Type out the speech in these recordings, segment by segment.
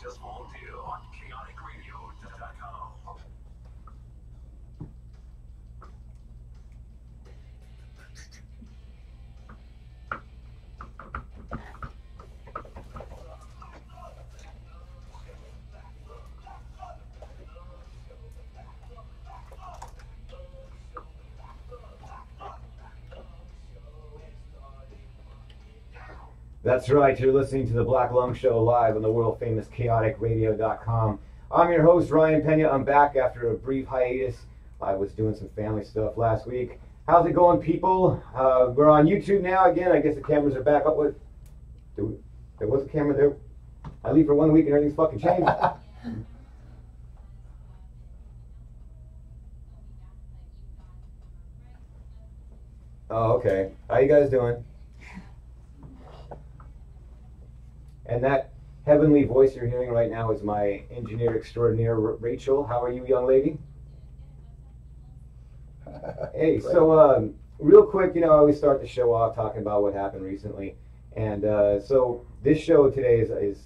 just won't do on chaoticradio.com. That's right, you're listening to the Black Lung Show live on the world famous chaoticradio.com. I'm your host, Ryan Pena. I'm back after a brief hiatus. I was doing some family stuff last week. How's it going, people? We're on YouTube now again. I guess the cameras are back up. There was a camera there. I leave for 1 week and everything's fucking changed. Oh, okay. How you guys doing? And that heavenly voice you're hearing right now is my engineer extraordinaire, Rachel. How are you, young lady? Hey, so real quick, I always start the show off talking about what happened recently. And so this show today is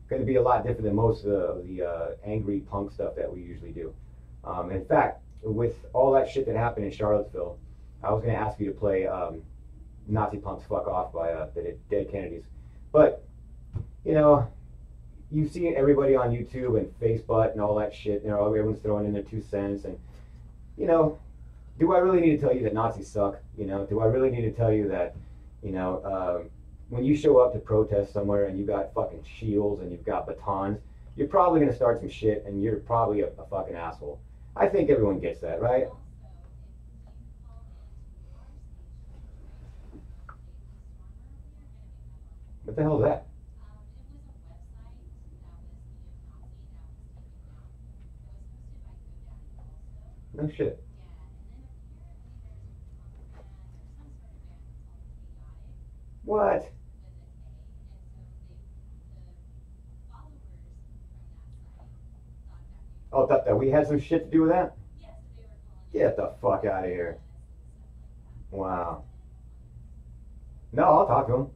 going to be a lot different than most of the angry punk stuff that we usually do. In fact, with all that shit that happened in Charlottesville, I was going to ask you to play Nazi Punks Fuck Off by the Dead Kennedys. But you've seen everybody on YouTube and Facebook and all that shit. Everyone's throwing in their 2 cents. And, do I really need to tell you that Nazis suck? Do I really need to tell you that, when you show up to protest somewhere and you got fucking shields and you've got batons, you're probably going to start some shit and you're probably a fucking asshole. I think everyone gets that, right? What the hell is that? No shit. What? Oh, thought that we had some shit to do with that? Get the fuck out of here. Wow. No, I'll talk to him.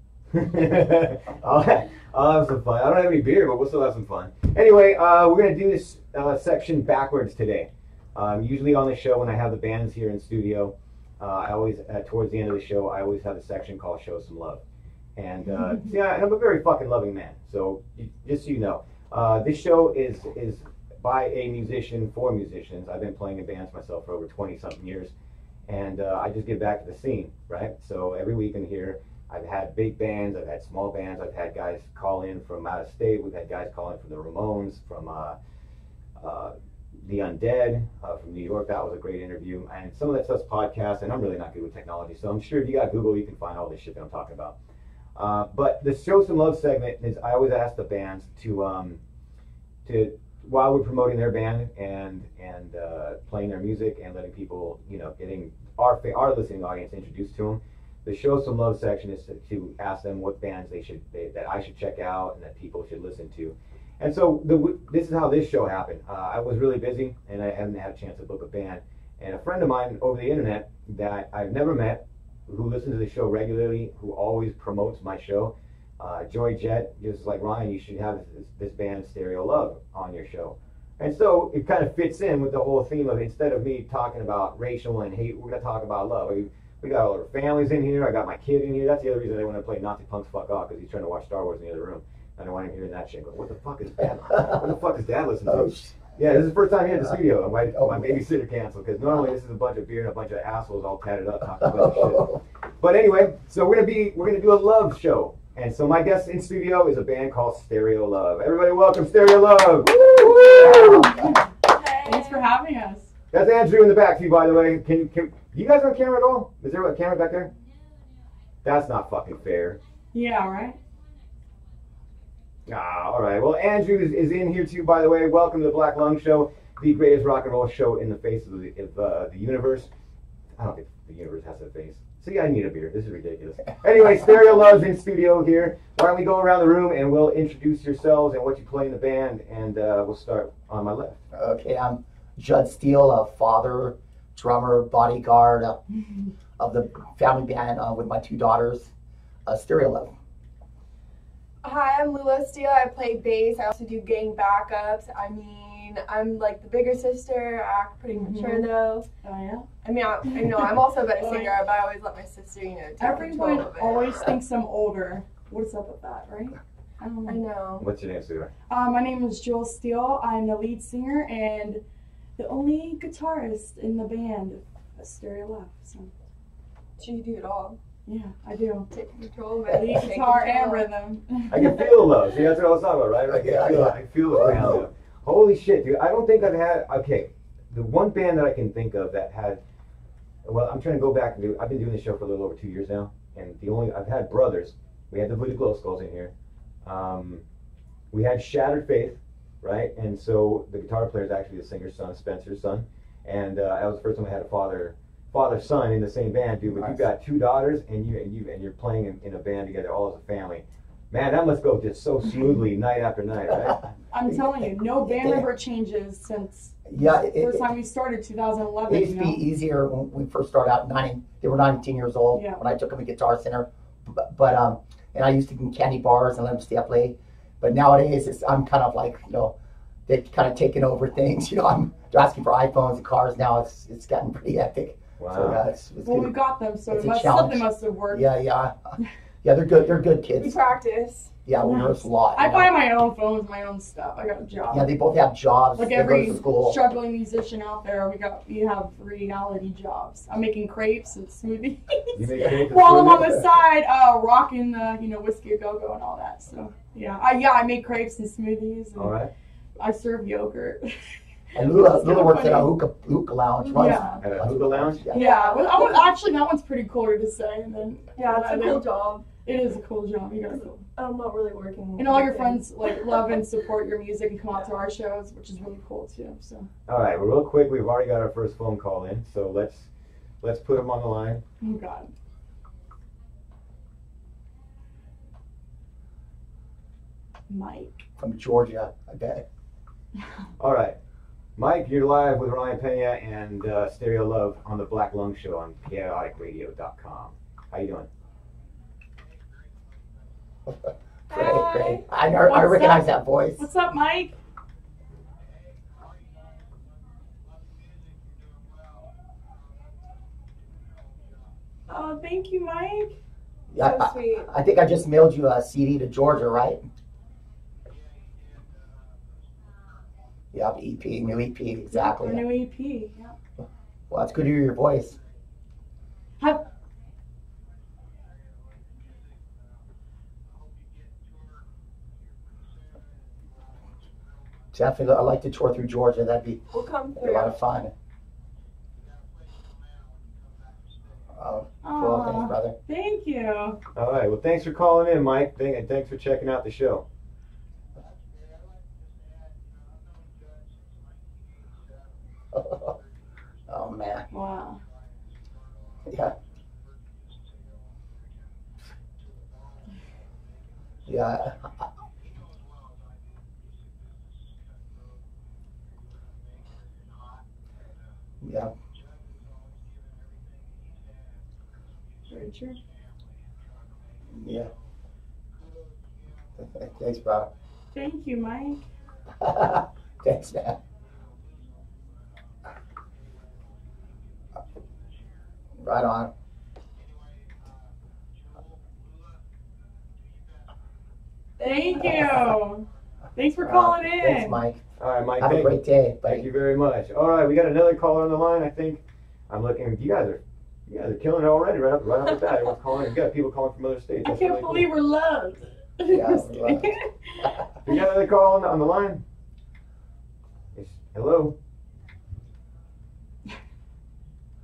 I'll have some fun. I don't have any beer, but we'll still have some fun. Anyway, we're going to do this section backwards today. Usually on the show, when I have the bands here in studio, I always, towards the end of the show, I always have a section called Show Some Love. And yeah, and I'm a very fucking loving man. So just so you know, this show is by a musician for musicians. I've been playing in bands myself for over 20-something years. And I just give back to the scene, right? So every week in here, I've had big bands, I've had small bands, I've had guys call in from out of state, we've had guys call in from the Ramones, from the Undead, from New York. That was a great interview. And some of that stuff's podcasts, and I'm really not good with technology, so I'm sure if you got Google, you can find all this shit that I'm talking about. But the Show Some Love segment is, I always ask the bands to while we're promoting their band and playing their music and letting people, getting our listening audience introduced to them, the Show Some Love section is to ask them what bands that I should check out and that people should listen to. And so this is how this show happened. I was really busy and I haven't had a chance to book a band. And a friend of mine over the internet that I've never met, who listens to the show regularly, who always promotes my show, Joy Jett, just like, Ryan, you should have this band Stereo Love on your show. And so it kind of fits in with the whole theme of, instead of me talking about racial and hate, we're going to talk about love. We got all our families in here. I got my kid in here. That's the other reason I want to play Nazi Punks Fuck Off, because he's trying to watch Star Wars in the other room. I don't want him hearing that shit. Go, what the fuck is Dad? What the fuck is Dad listening to? Yeah, this is the first time here at the studio. My babysitter canceled, because normally this is a bunch of beer and a bunch of assholes all tatted up talking about shit. But anyway, so we're gonna do a love show. And so my guest in studio is a band called Stereo Love. Everybody welcome Stereo Love. Woo! Hey. Thanks for having us. That's Andrew in the back too, by the way. Can you guys on camera at all? Is there a camera back there? That's not fucking fair. Yeah, right? Ah, all right. Well, Andrew is in here too, by the way. Welcome to the Black Lung Show, the greatest rock and roll show in the face of the universe. I don't think the universe has a face. See, I need a beer. This is ridiculous. Anyway, Stereo Love's in studio here. Why don't we go around the room and we'll introduce yourselves and what you play in the band, and we'll start on my left. Okay, I'm Judd Steele, a father, drummer, bodyguard of the family band with my 2 daughters, Stereo Love. Hi, I'm Lula Steele. I play bass. I also do gang backups. I mean, I'm like the bigger sister. I act pretty mature though. Oh yeah. I mean, I know I'm also a better Oh, singer, yeah. but I always let my sister, take Everyone control of it. always thinks I'm older. What's up with that, right? I don't know. I know. What's your name, sweetheart? My name is Jewel Steele. I'm the lead singer and the only guitarist in the band of Stereo Love. So So you do it all. yeah, I do. Take control of it. Lead Take guitar and control. rhythm. I can feel the love. See, that's what I was talking about, right? I feel it around you. Holy shit, dude. I don't think I've had, okay, the one band that I can think of that had, well, I'm trying to go back and I've been doing this show for a little over 2 years now, and I've had brothers. We had the Voodoo Glow Skulls in here. We had Shattered Faith, right? And so the guitar player is actually the singer's son, Spencer's son. And that was the first time I had a father-son in the same band, dude. But Nice. you've got 2 daughters, and you're playing in a band together, all as a family. Man, that must go just so smoothly night after night, right? I'm telling you, no band member changes since Yeah, the first time we started, 2011. it used to be easier when we first started out. They were 19 years old Yeah. when I took them to Guitar Center, and I used to give them candy bars and let them stay up late. But nowadays, I'm kind of like, they've kind of taken over things. They're asking for iPhones and cars now. It's gotten pretty hectic. Wow. So yeah, it's Well, we good. got them, so It's a something challenge. must have worked. Yeah. They're good. They're good We kids. practice. Yeah, we rehearse a lot. I buy my own phones, my own stuff. I got a job. Yeah, they both have jobs. Like they go every to school. struggling musician out there, we have reality jobs. I'm making crepes and smoothies. You make cake and While I'm on smoothies? the side, rocking the whiskey a go go and all that. So yeah, I make crepes and smoothies. And All right. I serve yogurt. And Lula kinda works at a funny. hookah lounge. Runs, Yeah. At a hookah lounge? Yeah, well, actually that one's pretty cool to say. And then Yeah, it's a cool job. It is a cool job. You gotta go. I'm not really working. And all your friends like love and support your music and come out to our shows, which is really cool too. So All right, well, real quick, we've already got our first phone call in, so let's put him on the line. oh god. Mike. from Georgia, I bet. All right, Mike, you're live with Ryan Pena and Stereo Love on the Black Lung Show on chaoticradio.com. How you doing? Great. I What's recognize up? that voice. What's up, Mike? Oh, thank you, Mike. Yeah, So sweet. I think I just mailed you a CD to Georgia, right? Yep, EP, new EP, exactly. Our new EP. Yeah. Well, it's good to hear your voice. Have, Definitely, I'd like to tour through Georgia. That'd be We'll come a through. lot of fun. Oh, cool. Aw. Thanks, brother. thank you. All right, well, thanks for calling in, Mike, and thanks for checking out the show. Oh, man. Wow. Yeah. Yeah. Yeah. Very true. Yeah. Thanks, bro. Thank you, Mike. Thanks, man. Right on. Thank you. Thanks for calling in. Thanks, Mike. All right, Mike, Have a thank great day, Thank buddy. you very much. All right, we got another caller on the line. I think I'm looking. You guys are killing it already. Right off the bat, everyone's calling. You got people calling from other states. I That's can't really cool. believe we're loved. Yeah, Just we're loved. kidding. We got another call on the line. Hello.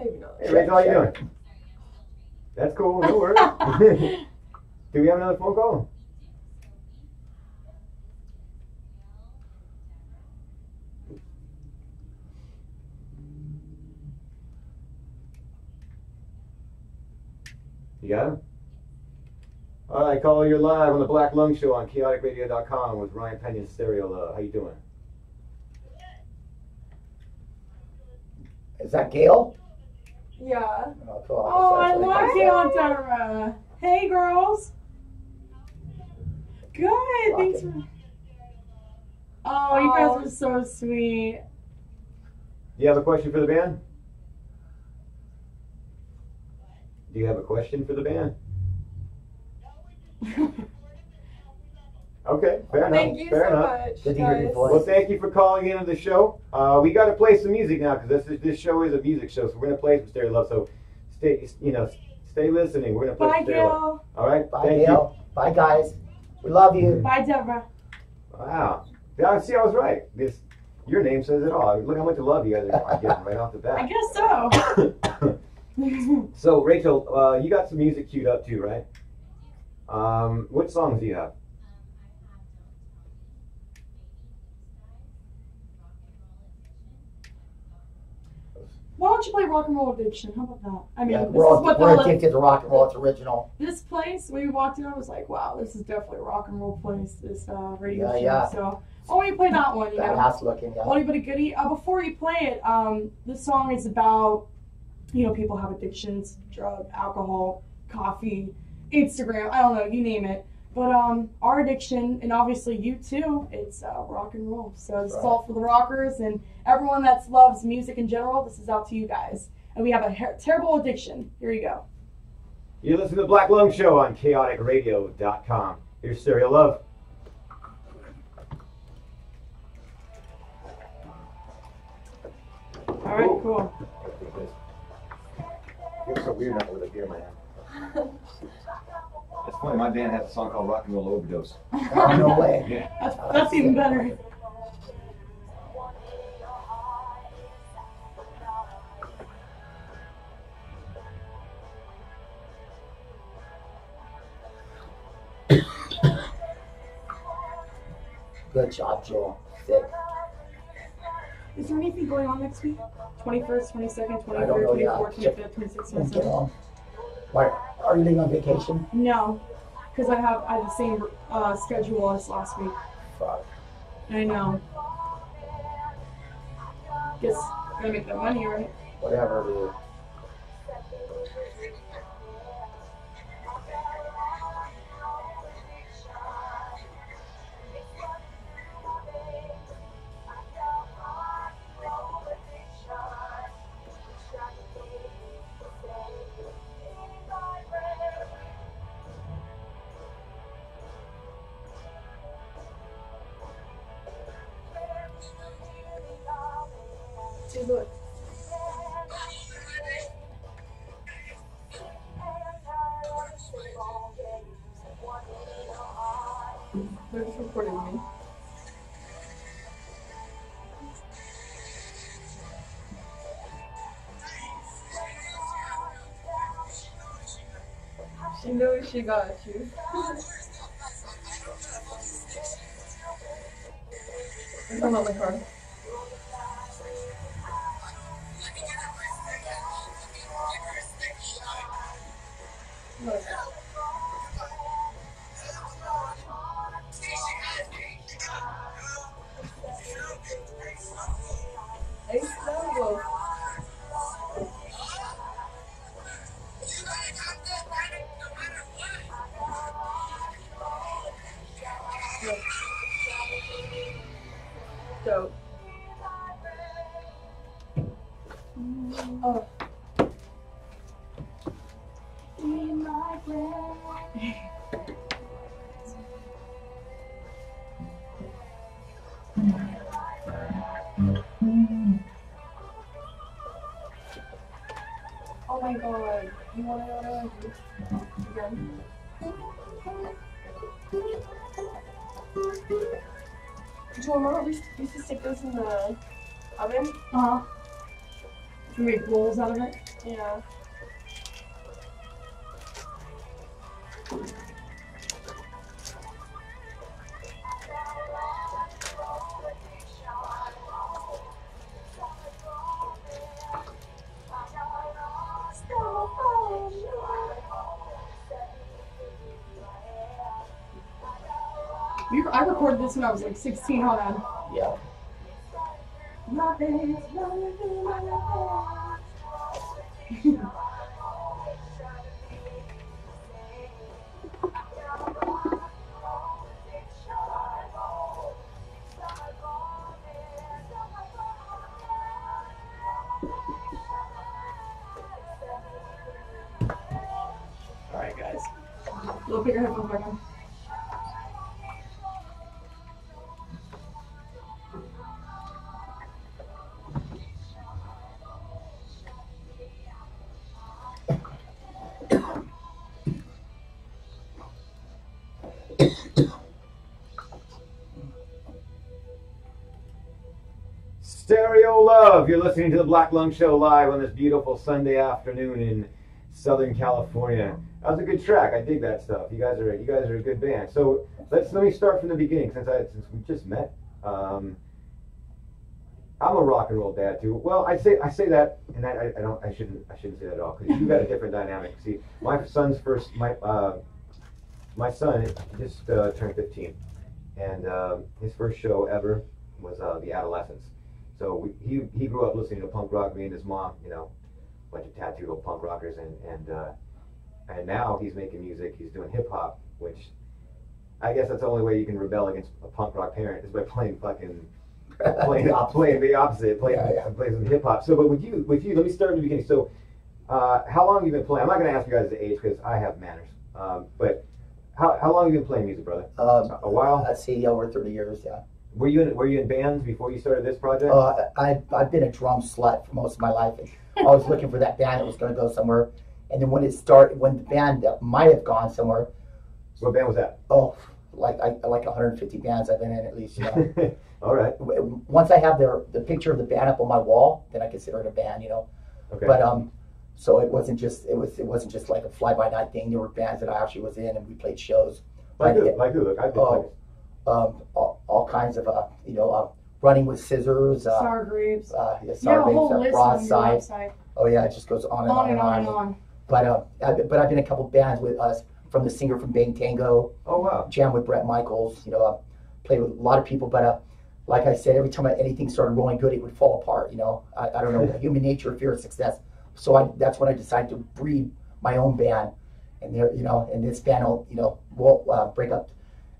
Maybe not. Hey, Rachel, how you doing? That's cool. No worries. Do we have another phone call? You got him? All right, caller, you're live on the Black Lung Show on chaoticradio.com with Ryan Pena and Stereo Love. How you doing? Is that Gail? Yeah. Oh, cool. Oh, I That's love really Gail and Deborah. Hey, girls. Good. Thanks for. Oh, you guys were so sweet. Do you have a question for the band? Do you have a question for the band? Okay, fair enough. Thank you fair so enough. much. Good to hear your guys. voice. Well, thank you for calling in on the show. We got to play some music now because this show is a music show, so we're gonna play some Stereo Love. So stay listening. We're gonna play Bye, some Stereo Love. Gail. All right. Bye, Thank Gail. Bye, guys. We love you. Bye, Deborah. you. Wow. Yeah, see, I was right. Your name says it all. Look how much love you guys are getting right off the I bat. guess so. So, Rachel, you got some music queued up too, right? What songs do you have? Why don't you play Rock and Roll Addiction? How about that? I mean, Yeah, this we're is what we're the addicted to rock and roll. It's original. this place we walked in. I was like, wow, this is definitely a rock and roll place. This radio show. Yeah. So, why don't you play that one? You know, Badass looking. Yeah. Only but a goodie. Before you play it, this song is about, people have addictions, drug, alcohol, coffee, Instagram. I don't know, you name it. But our addiction, and obviously you too, it's rock and roll. So this is all for the rockers and everyone that loves music in general. This is out to you guys. And we have a terrible addiction. Here you go. You listen to the Black Lung Show on chaoticradio.com. Here's Stereo Love. All right, cool. You're so weird now with a beer in my hand. It's funny, my band has a song called Rock and Roll Overdose. Oh, no way. Yeah. That's even better. Good job, Joel. Sick. Is there anything going on next week? 21st, 22nd, 23rd, I don't know, yeah. 24th, 25th, 26th, Let's 27th? get on. Why, are you leaving on vacation? No, because I have the same schedule as last week. Fuck. I know. Guess gotta make that money, right? Whatever, dude. See, look. They're just recording me. She knows she got you. I'm on the car. Look. It's so dope. Oh. Oh my god. You wanna know what I want to do? Again? Do you remember we used to stick those in the oven? Uh-huh. Can we make rolls out of it? Yeah. I recorded this when I was like 16, hold on. Yeah. So put your headphones back on. Stereo Love. You're listening to the Black Lung Show live on this beautiful Sunday afternoon in Southern California. That was a good track. I dig that stuff. You guys are a good band. So let me start from the beginning since we just met. I'm a rock and roll dad too. Well, I say that, and I shouldn't say that at all because you've got a different dynamic. See, my son just turned 15, and his first show ever was The Adolescents. So he grew up listening to punk rock. Me and his mom, a bunch of tattooed old punk rockers, and now he's making music. He's doing hip hop, which I guess that's the only way you can rebel against a punk rock parent is by playing the opposite, play some hip hop. So, but with you, let me start in the beginning. So, how long have you been playing? I'm not going to ask you guys the age because I have manners. But how long have you been playing music, brother? A while. I'd say over 30 years. Yeah. Were you in bands before you started this project? I've been a drum slut for most of my life. And I was looking for that band that was going to go somewhere. And then when the band might have gone somewhere. What band was that? Oh, like 150 bands I've been in at least. All right. Once I have the picture of the band up on my wall, then I consider it a band. Okay. But so it wasn't just like a fly by night thing. There were bands that I actually was in, and we played shows. Like who? Look, I've been playing. All kinds of Running with Scissors, Sour Grapes. Sour You have a Grapes, whole list on your Broadside. website. Oh yeah, it just goes on and on and on. And on. But I've been in a couple bands with us, from the singer from Bang Tango. Oh wow. Jam with Brett Michaels. Played with a lot of people, but like I said, every time anything started rolling good, it would fall apart. I don't know, human nature, fear of success. So that's when I decided to breed my own band, and and this band won't break up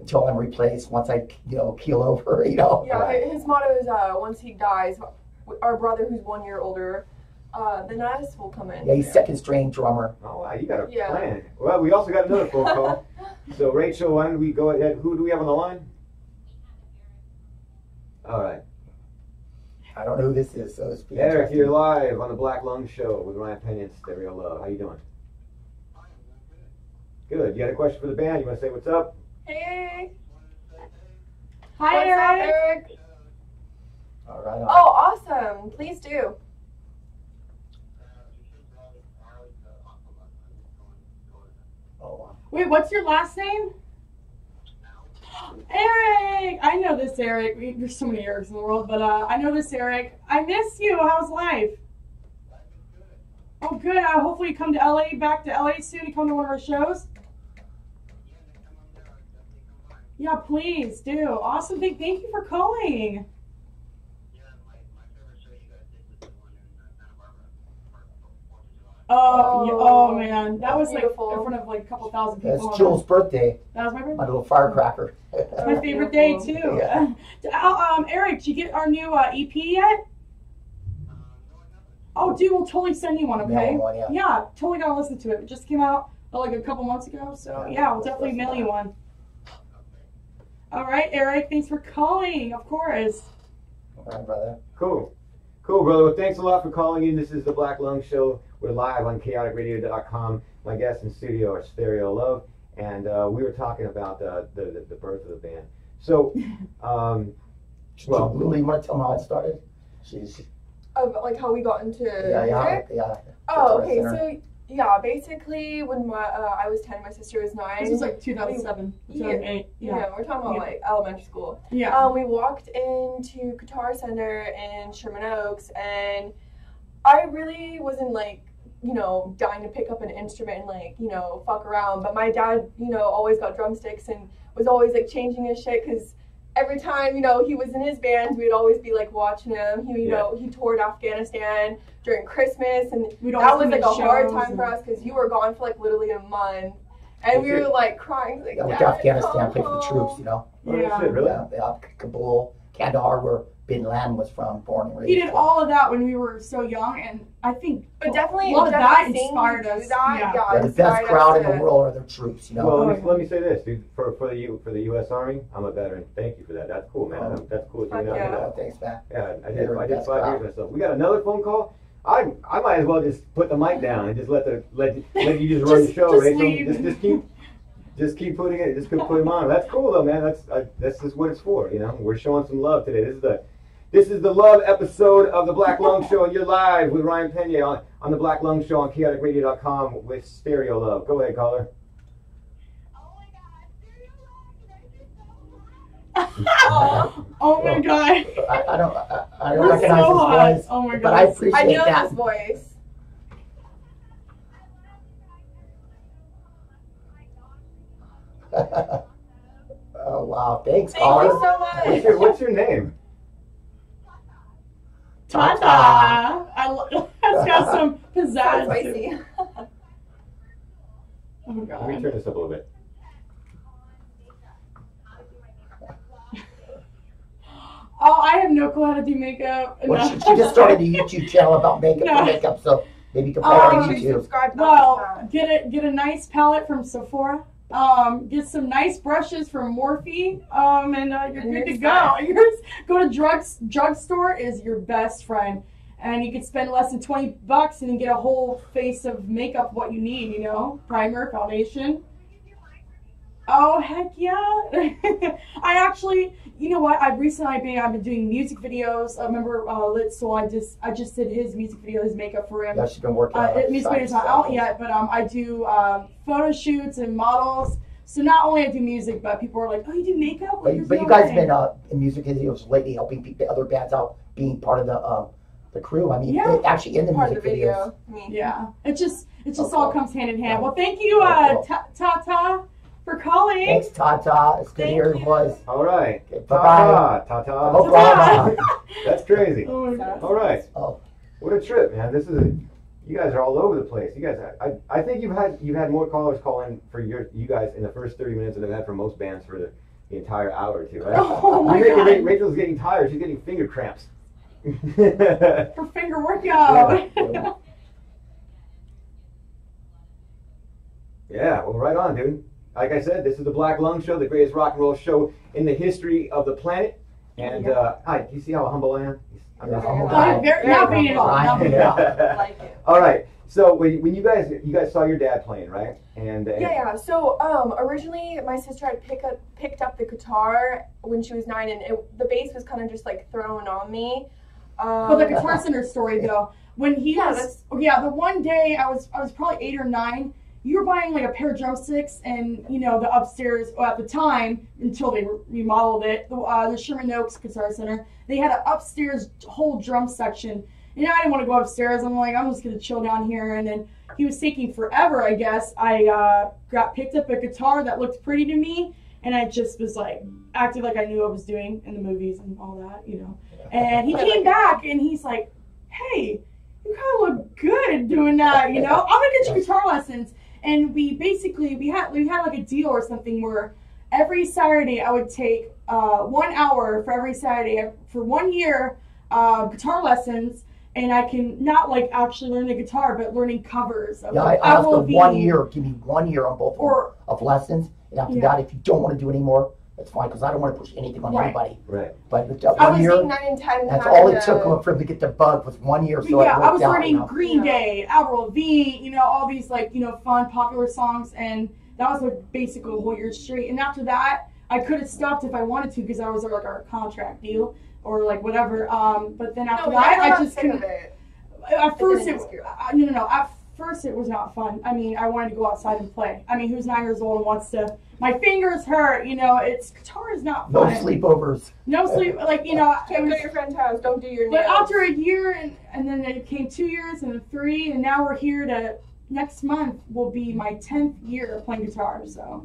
until I'm replaced. Once I keel over. Yeah, his motto is once he dies, our brother who's 1 year older, then us will come in. Yeah, he's second string drummer. Oh wow, you got a plan. Well, we also got another phone call. So Rachel, why don't we go ahead? Who do we have on the line? All right. I don't know who this is, so it's Eric, you're live on the Black Lung Show with Ryan Penny and Stereo Love. How you doing? Good. You got a question for the band? You want to say what's up? Hey. Hi, What's Eric. up, Eric? All right. Oh, awesome. Please do. Oh, wow. Wait, what's your last name? Eric! I know this Eric. There's so many Erics in the world, but I know this Eric. I miss you. How's life? Oh, good. Hopefully you come to LA, back to LA soon. You come to one of our shows. Yeah, please do. Awesome. Thank you for calling. Oh man, that was beautiful. Like in front of like a couple thousand people. That's Joel's birthday. That was my birthday. My little firecracker. It's my favorite day too. Yeah. Eric, did you get our new EP yet? Oh, dude, we'll totally send you one. Okay. Mail one, yeah. Totally gotta listen to it. It just came out like a couple months ago, so yeah, we'll definitely mail you one. All right, Eric, thanks for calling. Of course. All right, brother. Cool, brother. Well, thanks a lot for calling in. This is the Black Lung Show. We're live on chaoticradio.com. My guests in studio are Stereo Love, and we were talking about the birth of the band. So, well, Lily, you want to tell them how it started? She's Of like how we got into music? yeah. Oh, okay. So yeah, basically when I was 10, my sister was 9. This was like 2007, 2008. Yeah, we're talking about like elementary school. Yeah. We walked into Guitar Center in Sherman Oaks, and I really wasn't like, dying to pick up an instrument and like, fuck around. But my dad, always got drumsticks and was always like changing his shit because every time, he was in his band, we'd always be like watching him. He toured Afghanistan during Christmas, and that was like a hard time for us because you were gone for like literally a month. And we were like crying. Like, went to Afghanistan, played for the troops, Oh, shit, really? Yeah, Kabul, Kandahar, where Bin Laden was born and raised. He did from. all of that when we were so young, and I think But definitely, a lot of that seeing inspired you us. do that, Yeah. They're the best inspired crowd us in the to- world are their troops, you know. Well, Oh, let me say this, dude. For the U.S. Army, I'm a veteran. Thank you for that. That's cool, man. Oh. That's cool. Fuck That. yeah. Thanks, man. Yeah, I They're the did best 5 years crowd. myself. We got another phone call. I might as well just put the mic down and just let you just run the show, just Rachel. leave. Just keep putting it. Just keep putting them on. That's cool though, man. That's just what it's for. You know, we're showing some love today. This is the love episode of the Black Lung Show, and you're live with Ryan Pena on the Black Lung Show on chaoticradio.com with Stereo Love. Go ahead, caller. Oh my god. I don't You're recognize so hot. his voice, Oh my but I god. appreciate I know that. this voice. Oh wow! Thanks, Thank you caller. so much. What's your name? Tata. That's got some So pizzazz. spicy. Oh Let me god. turn this up a little bit. Oh, I have no clue how to do makeup. Well, No. she just started a YouTube channel about makeup No. and makeup, so maybe you can follow her on Make sure you YouTube. subscribe to Well, that. get a nice palette from Sephora. Get some nice brushes from Morphe. And you're And good to you're go. set. Go to drugstore is your best friend, and you can spend less than $20 and then get a whole face of makeup. What you need, you know, primer, foundation. Oh heck yeah! I actually, you know what? I've been doing music videos. I remember Lit Soul. I just did his music video, his makeup for him. Yeah, she's been working on it. Music video's not out yet, but I do photo shoots and models. So not only I do music, but people are like, "Oh, you do makeup?" Like, But you guys have been in music videos lately, helping the other bands out, being part of the crew. I mean, Yeah. actually in the Part of music the videos. video. Yeah, it just Oh, all cool. comes hand in hand. Yeah. Well, thank you, Oh, cool. Tata, for calling. Thanks, Tata. It's good to hear your Thank voice. All right. Okay, bye-bye. Ta-ta. Oklahoma. That's crazy. Oh my God. All right. Oh, What a trip, man. You guys are all over the place. You guys, I think you've had more callers call in for you guys in the first 30 minutes than I've had for most bands for the entire hour or two, right? Oh my You're making God. Rachel's getting tired. She's getting finger cramps. For finger workout. Yeah. Yeah, well, right on, dude. Like I said, this is the Black Lung Show, the greatest rock and roll show in the history of the planet. And hi, do you see how humble I am? I'm Yeah, just humble humble. guy. Not being at all. Not being at all. I like it. All right. So when you guys saw your dad playing, right? And Yeah. So originally my sister had picked up the guitar when she was 9, and the bass was kind of just like thrown on me. But the Guitar Center story though, when he Yeah, the one day I was probably 8 or 9. You were buying like a pair of drumsticks, and you know the upstairs at the time until they remodeled it. The Sherman Oaks Guitar Center, they had an upstairs whole drum section, and I didn't want to go upstairs. I'm like, I'm just gonna chill down here. And then he was taking forever. I guess I picked up a guitar that looked pretty to me, and I just was like acting like I knew what I was doing in the movies and all that, you know. And he came back and he's like, "Hey, you kind of look good doing that, you know. I'm gonna get you guitar lessons." And we had like a deal or something where every Saturday I would take 1 hour for every Saturday for 1 year guitar lessons, and I can not like actually learn the guitar, but learning covers. Of, Yeah, like, I asked for Avril Lavigne. 1 year. Give me 1 year on both Or- of lessons. And after Yeah. that, if you don't want to do anymore, that's fine, because I don't want to push anything on Right. anybody. right. But with I 1 was year, 8, 9, and 10. that's had all it to- took for him to get the bug was 1 year. So yeah, it I was worked out, learning you know? Green Yeah. Day, Avril Lavigne, you know, all these like, you know, fun, popular songs, and that was like basically a whole year straight. And after that, I could have stopped if I wanted to because I was like our contract deal or like whatever. But then after No, that, I I just sick couldn't. of it. At first, didn't it screw no. At first, it was not fun. I mean, I wanted to go outside and play. I mean, who's 9 years old and wants to? My fingers hurt. You know, guitar is not No fun. sleepovers. No sleep. Like you know, it Can't go was, to your friend's house. Don't do your but nails. after a year and then it came 2 years and then 3, and now we're here to. Next month will be my 10th year of playing guitar. So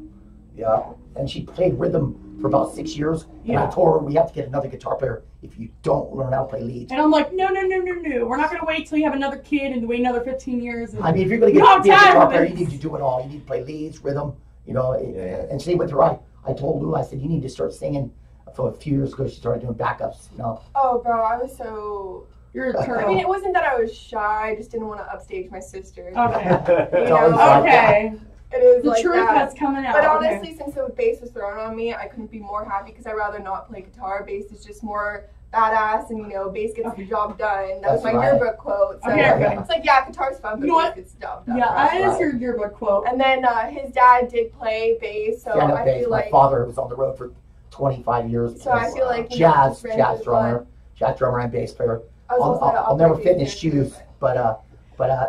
Yeah. And she played rhythm for about 6 years. And I Yeah. told her we have to get another guitar player if you don't learn how to play leads. and I'm like, no. We're not gonna wait till you have another kid and wait another 15 years. And, I mean, if you're going to You get don't be a have guitar time player, for you this. need to do it all. You need to play leads, rhythm, you know. Yeah. And same with her. I told Lou, I said, you need to start singing for a few years ago, she started doing backups. You know. Oh, bro, I was so. You're a turtle. I mean, it wasn't that I was shy. I just didn't want to upstage my sister. Okay. You It's always know? like Okay. It is The like truth that. has coming out. But Okay. honestly, since the bass was thrown on me, I couldn't be more happy because I'd rather not play guitar. Bass is just more badass, and you know, bass gets the job done. That was That's my right. yearbook quote. So Okay. it's like, yeah, guitar's fun, but You know bass what? gets the job done. Yeah, right? that is your yearbook quote. And then his dad did play bass, so Stand-up I bass. feel My like father was on the road for 25 years. So I feel like, you know, jazz just ran jazz through the drummer and bass player. I was also I'll never play fit in bass his too. shoes, but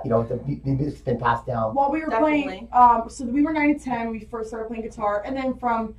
you know, the music's been passed down. While we were Definitely. playing, so we were 9 to 10 when we first started playing guitar, and then from,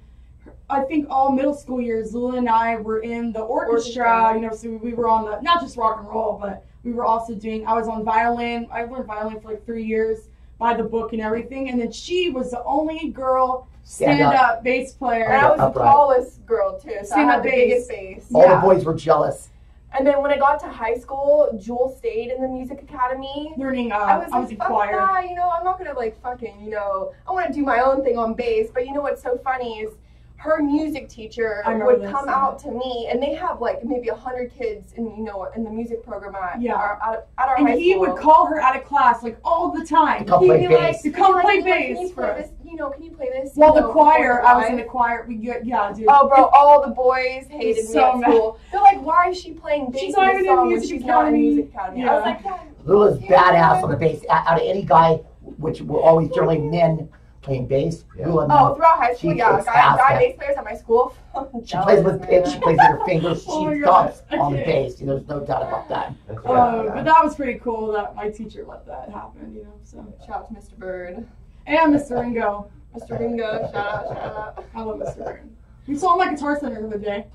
I think all middle school years, Lula and I were in the orchestra, you know, so we were on the, not just rock and roll, but we were also doing, I was on violin, I learned violin for like 3 years by the book and everything, and then she was the only girl stand-up bass player. And I was the Upright. tallest girl too, so I Stand-up had the bass. biggest bass. All Yeah. the boys were jealous. And then when I got to high school, Jewel stayed in the music academy. Learning, I was in like, fuck choir. that, you know, I'm not gonna like fucking, you know, I want to do my own thing on bass. But you know what's so funny is her music teacher I remember would this, come yeah. out to me, and they have like maybe 100 kids in, you know, in the music program at Yeah. at our And high he school. would call her out of class like all the time. To come He'd play be bass. like, To come play he'd be like, bass Can you for play us. this? You know, can you play this? Well, You the know, choir, before I was in live? the choir. Yeah, dude. Oh, bro, all the boys hated me So at school. They're like, why is she playing bass She's in not this even in song when music she's not in academy. music academy? I was Yeah. like, yeah. Lula's you badass know on the bass. Out of any guy, which were always generally men playing bass, Yeah. Lula, Oh, throughout high school, She yeah. kicks Guy ass, bass players at my school. she plays with pitch, she plays with her fingers, Oh my she God. thumps on the Okay. bass. There's no doubt about that. That's right. But that was pretty cool that my teacher let that happen, you know. So, Shout out to Mr. Bird. and Mr. Ringo, Mr. Ringo, shout out. I love Mr. Bird. We saw him at Guitar Center the other day.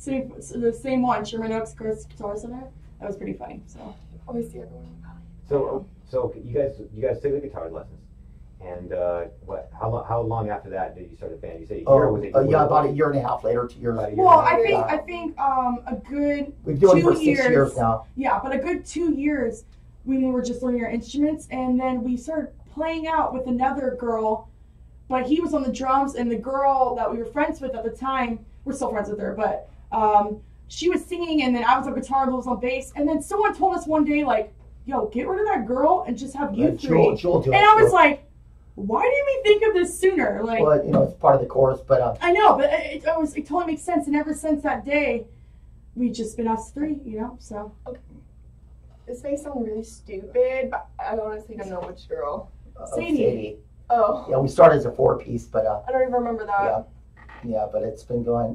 The same one, Sherman Oaks Guitar Center. That was pretty funny. So, Always see everyone in the valley. So you guys took the guitar lessons, and how long after that did you start the band? You say a year, or was it? Yeah, about a year and a half later, 2 years. About a year. well, Yeah. I think a good We've been doing it for 2 6 years now. Yeah, but a good 2 years when we were just learning our instruments, and then we started playing out with another girl, but he was on the drums, and the girl that we were friends with at the time, we're still friends with her, but she was singing, and then I was on guitar, and Lil was on bass, and then someone told us one day, like, yo, get rid of that girl and just have you three. Jewel do it. And I was like, why didn't we think of this sooner? Like, well, you know, it's part of the chorus, but I know, but it totally makes sense, and ever since that day, we've just been us three, you know, so. This may sound really stupid, but I honestly don't know which girl. Sadie. Oh, Yeah, we started as a 4-piece, but I don't even remember that. yeah, but it's been going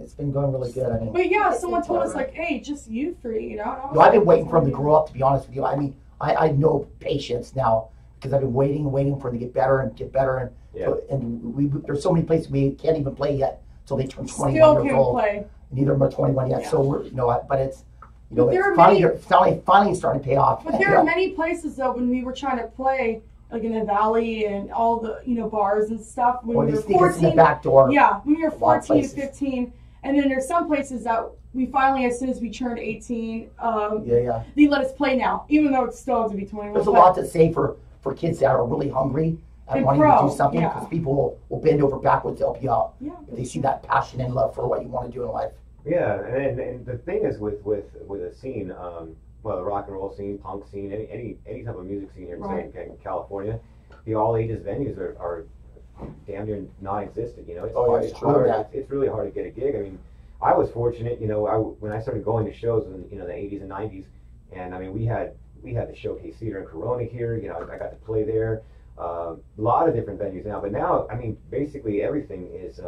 really good. I mean, But yeah, someone told us, like, hey, just you three, you know? And I was I've been like, waiting for him to grow up, to be honest with you. I mean, I know patience now because I've been waiting for him to get better, Yeah. and there's so many places we can't even play yet until they turn 21 Still years can't old. play. Neither of them are 21 yet, Yeah. so we're but it's But there it's are finally starting to pay off. But there are many places, though, when we were trying to play, like in the valley and all the, bars and stuff, when Or we they were sneak us in the 14. back door. Yeah, when we were A lot of 14 to places. 15. And then there's some places that we finally, as soon as we turned 18, Yeah. they let us play now, even though it's still to be 21. There's a but- lot to say for kids that are really hungry and And wanting pro, to do something, yeah. because people will bend over backwards to help you out Yeah. if they see that passion and love for what you want to do in life. Yeah, and the thing is with a scene, well, the rock and roll scene, punk scene, any type of music scene here Right. in California, the all ages venues are damn near non-existent. It's Oh, hard, it's it's true, hard. yeah. It's really hard to get a gig. I mean, I was fortunate. When I started going to shows in the 80s and 90s, and I mean we had the Showcase Theater in Corona here. I got to play there. A lot of different venues now, but now I mean basically everything is.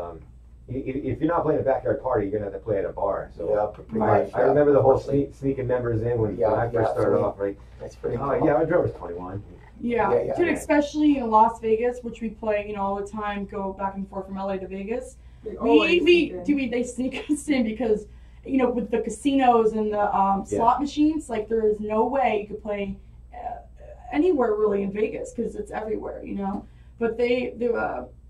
If you're not playing a backyard party, you're gonna have to play at a bar. So pretty Right. much. I remember the whole Unfortunately. sneaking members in when Yeah, I first started absolutely. off. Right? That's pretty Oh cool. yeah, our drummer's 21. Yeah, Yeah, dude, yeah. especially in Las Vegas, which we play, all the time, go back and forth from LA to Vegas. They always sneak in. They sneak us in because, with the casinos and the slot machines, like there is no way you could play anywhere really in Vegas because it's everywhere, But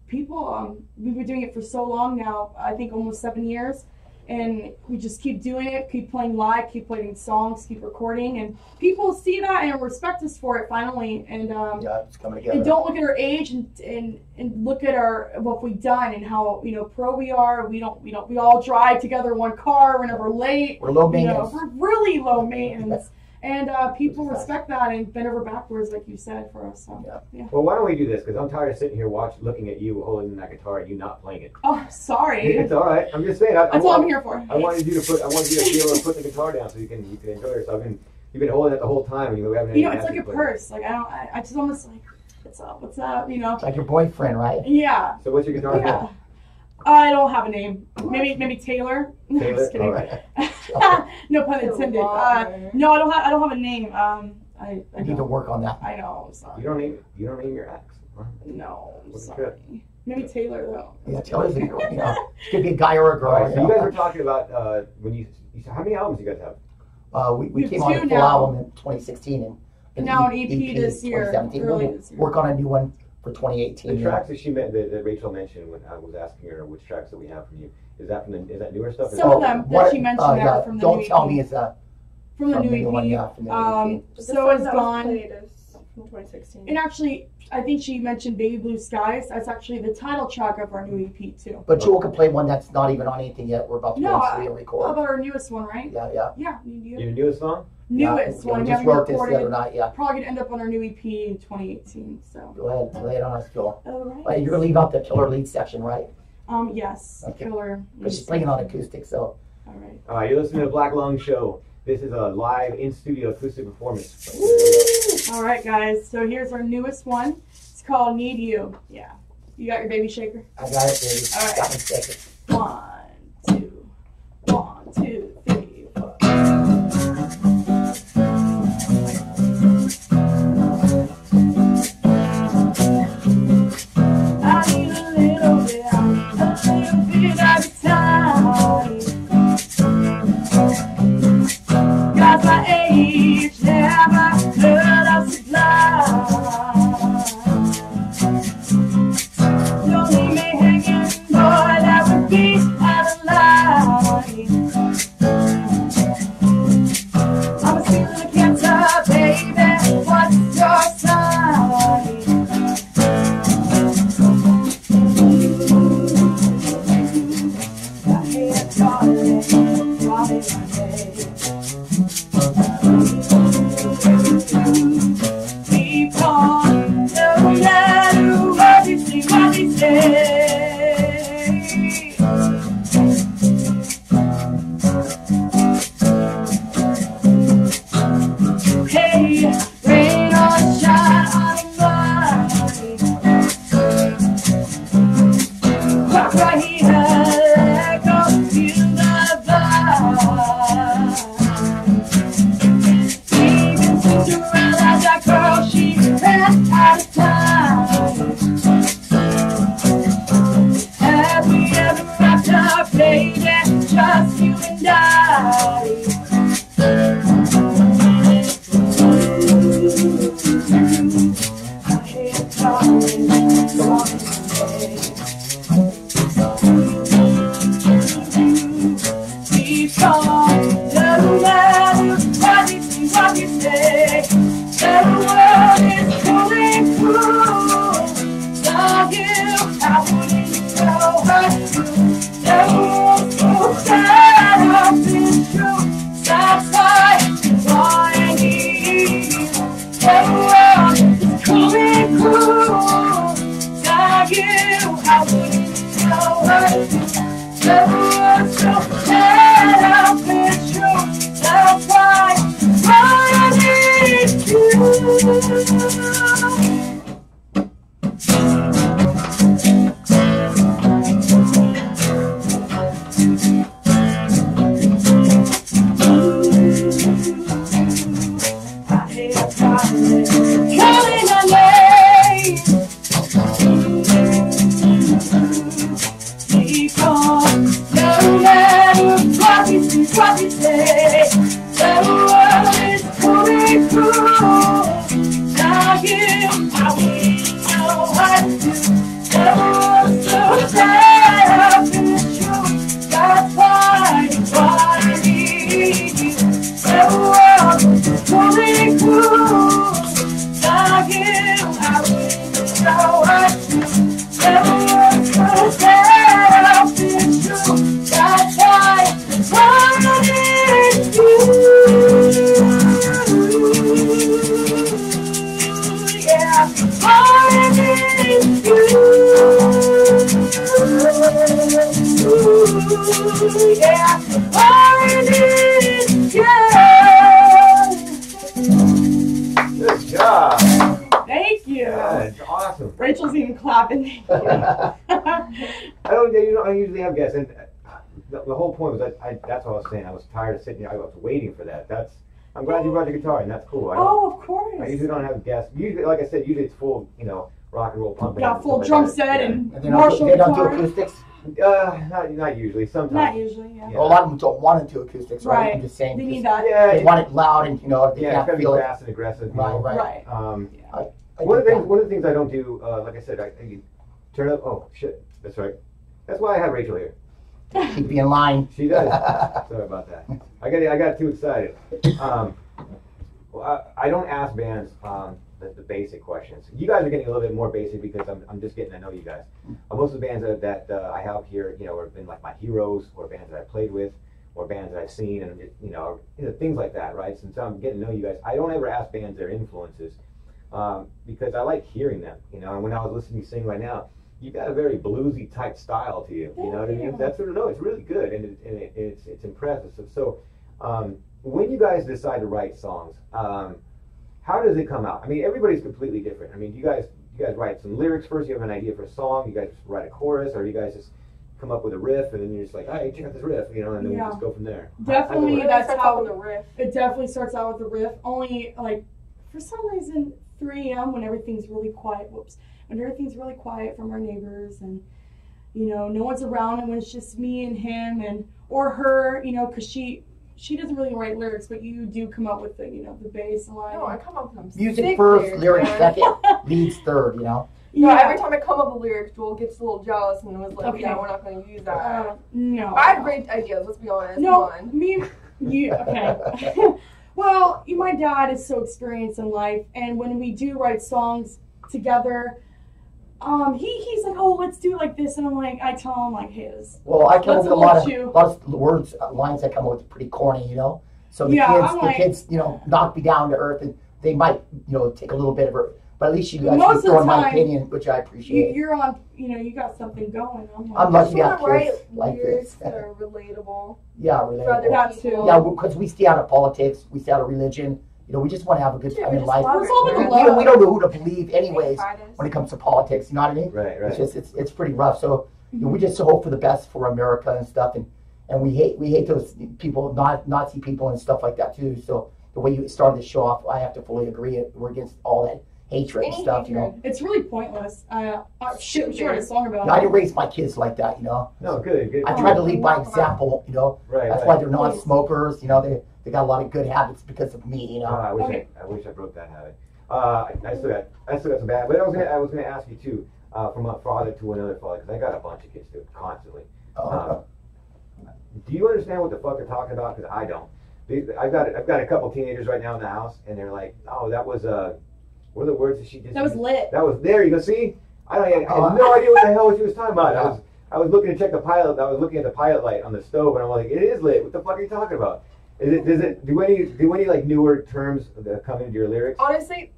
people, we've been doing it for so long now, I think almost 7 years, And we just keep doing it, keep playing live, keep playing songs, keep recording, and people see that and respect us for it finally. And Yeah, it's coming together. and don't look at our age and look at what we've done and how pro we are. We all drive together in one car. We're never late. We're low maintenance. We're really low maintenance. And people respect that and bend over backwards, like you said, for us. So, yeah. Well, why don't we do this? Because I'm tired of sitting here looking at you holding that guitar and you not playing it. Oh, sorry. It's all right. I'm just saying. That's all I'm here for. I wanted you to be able to put the guitar down so you can enjoy yourself. You've been holding it the whole time, and you haven't. It's like a purse. Like I just almost like, what's up? It's like your boyfriend, right? Yeah. So what's your guitar name? I don't have a name. Maybe Taylor. No, I'm Taylor? just kidding. All right. No pun intended. No, I don't have a name. I need to work on that. I know. I'm sorry. You don't name your ex. Huh? No, I'm What's sorry. Maybe Taylor though. Yeah, Taylor's a girl. It could be a guy or a girl. All right, so you guys were talking about when you how many albums do you guys have? We came on a full now. album in 2016 and Now an EP this year, 2017. early We'll this year. work on a new one for 2018. The tracks that she meant that Rachel mentioned when I was asking her which tracks that we have from you. Is that newer stuff? Some of them that she mentioned are from the Don't new Tell EP. Me is from the new EP. One, yeah, from the new EP. So is Gone. From 2016. And actually, I think she mentioned Baby Blue Skies. That's actually the title track of our new EP too. But Jewel can play one that's not even on anything yet. We're about to go and How record. about our newest one, right? Yeah. Yeah, Your newest song? newest one. We We just haven't wrote this the recorded. other night. Yeah. Probably gonna end up on our new EP in 2018. So. Go ahead, lay it on us, Joel. All right. Wait, you're gonna leave out the killer lead section, right? Yes. Okay. Killer. Because she's playing on acoustic, so. All right. All right, you're listening to the Black Lung Show. This is a live in-studio acoustic performance. All right, guys. So here's our newest one. It's called "Need You." Yeah. You got your baby shaker? I got it, baby. All right. Got me shaking. 1, 2, 3, 4. I need a little bit of time. 'Cause my age never heard of supply. Don't leave me hanging, boy, that would be out of line. I'm a stealing cancer, baby, what's your sign? I hate darling, Robin, keep on, no matter what you say. Hey, rain or shine on mine. Walk right here, let go, feel the vibe. Even Cinderella, that girl, she ran out of time. Happy ever after, baby, just you and I. I hate darling, keep on, doesn't matter what you say. The world is going through. Love you, I wouldn't know what to do. The world's so sad, I've been through. That's why I need you. The world is going through. Love you, I wouldn't know what to do. The world's so sad, I've been through. That's why I need you. I hate calling my name. Keep on, no matter what you say. The world is going through. Now you, I wouldn't know what to do. The world's so sad, I've been true. That's why yeah. All I need is you. Good job. Thank you. Yeah, it's awesome. Rachel's even clapping. Thank you. I usually have guests, and the whole point was that that's what I was saying. I was tired of sitting here. I was waiting for that. I'm glad you brought your guitar, and that's cool. Oh, of course. I usually don't have guests. Usually, like I said, usually it's full, rock and roll punk. Got full drum set and And Marshall they don't do guitar. acoustics. Not usually. Sometimes. Not usually, yeah. Yeah. Well, a lot of them don't want to do acoustics, right? Right. I'm just saying. They need because that. Yeah. They want it loud and, they Yeah, it's can't gotta be feel it. fast and aggressive. Right. Right. I One of get the things I don't do, like I said, I turn up. Oh shit, that's right. That's why I have Rachel here. that. Keep me in line. She does. Sorry about that. I got too excited. Well, I don't ask bands the basic questions. You guys are getting a little bit more basic because I'm just getting to know you guys. Most of the bands that I have here, have been like my heroes, or bands that I played with, or bands that I've seen, and things like that, right? Since I'm getting to know you guys, I don't ever ask bands their influences because I like hearing them. And when I was listening to you sing right now, you've got a very bluesy type style to you. You know what I mean? That's it's really good, and it's impressive. So when you guys decide to write songs, how does it come out? I mean, everybody's completely different. I mean, you guys write some lyrics first. You have an idea for a song. You guys write a chorus, or you guys just come up with a riff, and then you're just like, hey, check out this riff, and then we just go from there. Definitely, It that's starts how out with a riff. it definitely starts out with the riff. Only for some reason 3 a.m. when everything's really quiet. When everything's really quiet from our neighbors, and no one's around, and when it's just me and him or her, because she doesn't really write lyrics, but you do come up with the bass line. No, I come up with them. Music sick first, lyrics man. second, leads third, No, every time I come up with lyrics, Joel gets a little jealous and was like, Okay. yeah, we're not going to use that. No. I have great ideas, let's be honest. No, Come on. okay. Well, my dad is so experienced in life, and when we do write songs together, he's like, oh, let's do it like this, and I tell him hey, this. Well, I come up Let's with a lot you. of words, lines I come up with pretty corny, So the Yeah, kids, knock me down to earth, and they might, take a little bit of it. But at least you guys Most of throw the in my time, opinion, which I appreciate. You're on, you got something going. I'm I lucky just to want have to write kids like lyrics this. that are relatable Yeah, for really. other That people. too. Yeah, because we stay out of politics, we stay out of religion. We just want to have a good Yeah, time we in just life. love It's all it, about man. the We love. don't know who to believe, anyways, Artists. when it comes to politics. You know what I mean? Right. It's just it's pretty rough. So we just hope for the best for America and stuff, and we hate those people, Nazi people and stuff like that too. So the way you started the show off, I have to fully agree. We're against all that hatred and Any stuff. hatred. It's really pointless. I should write a song about I it. didn't raise my kids like that. No, good. I try to lead by example. Right. That's why they're not smokers. They got a lot of good habits because of me. I wish Okay. I wish I broke that habit. I still got some bad. But I was gonna ask you too, from a father to another father, because I got a bunch of kids too, constantly. Do you understand what the fuck they're talking about? Because I don't. I've got a couple teenagers right now in the house, and they're like, oh, that was what are the words that she just? That was used? lit. That was there. You go see. I had no idea what the hell she was talking about. I was looking to check the pilot. I was looking at the pilot light on the stove, and I'm like, it is lit. What the fuck are you talking about? Do any like newer terms that come into your lyrics? Honestly,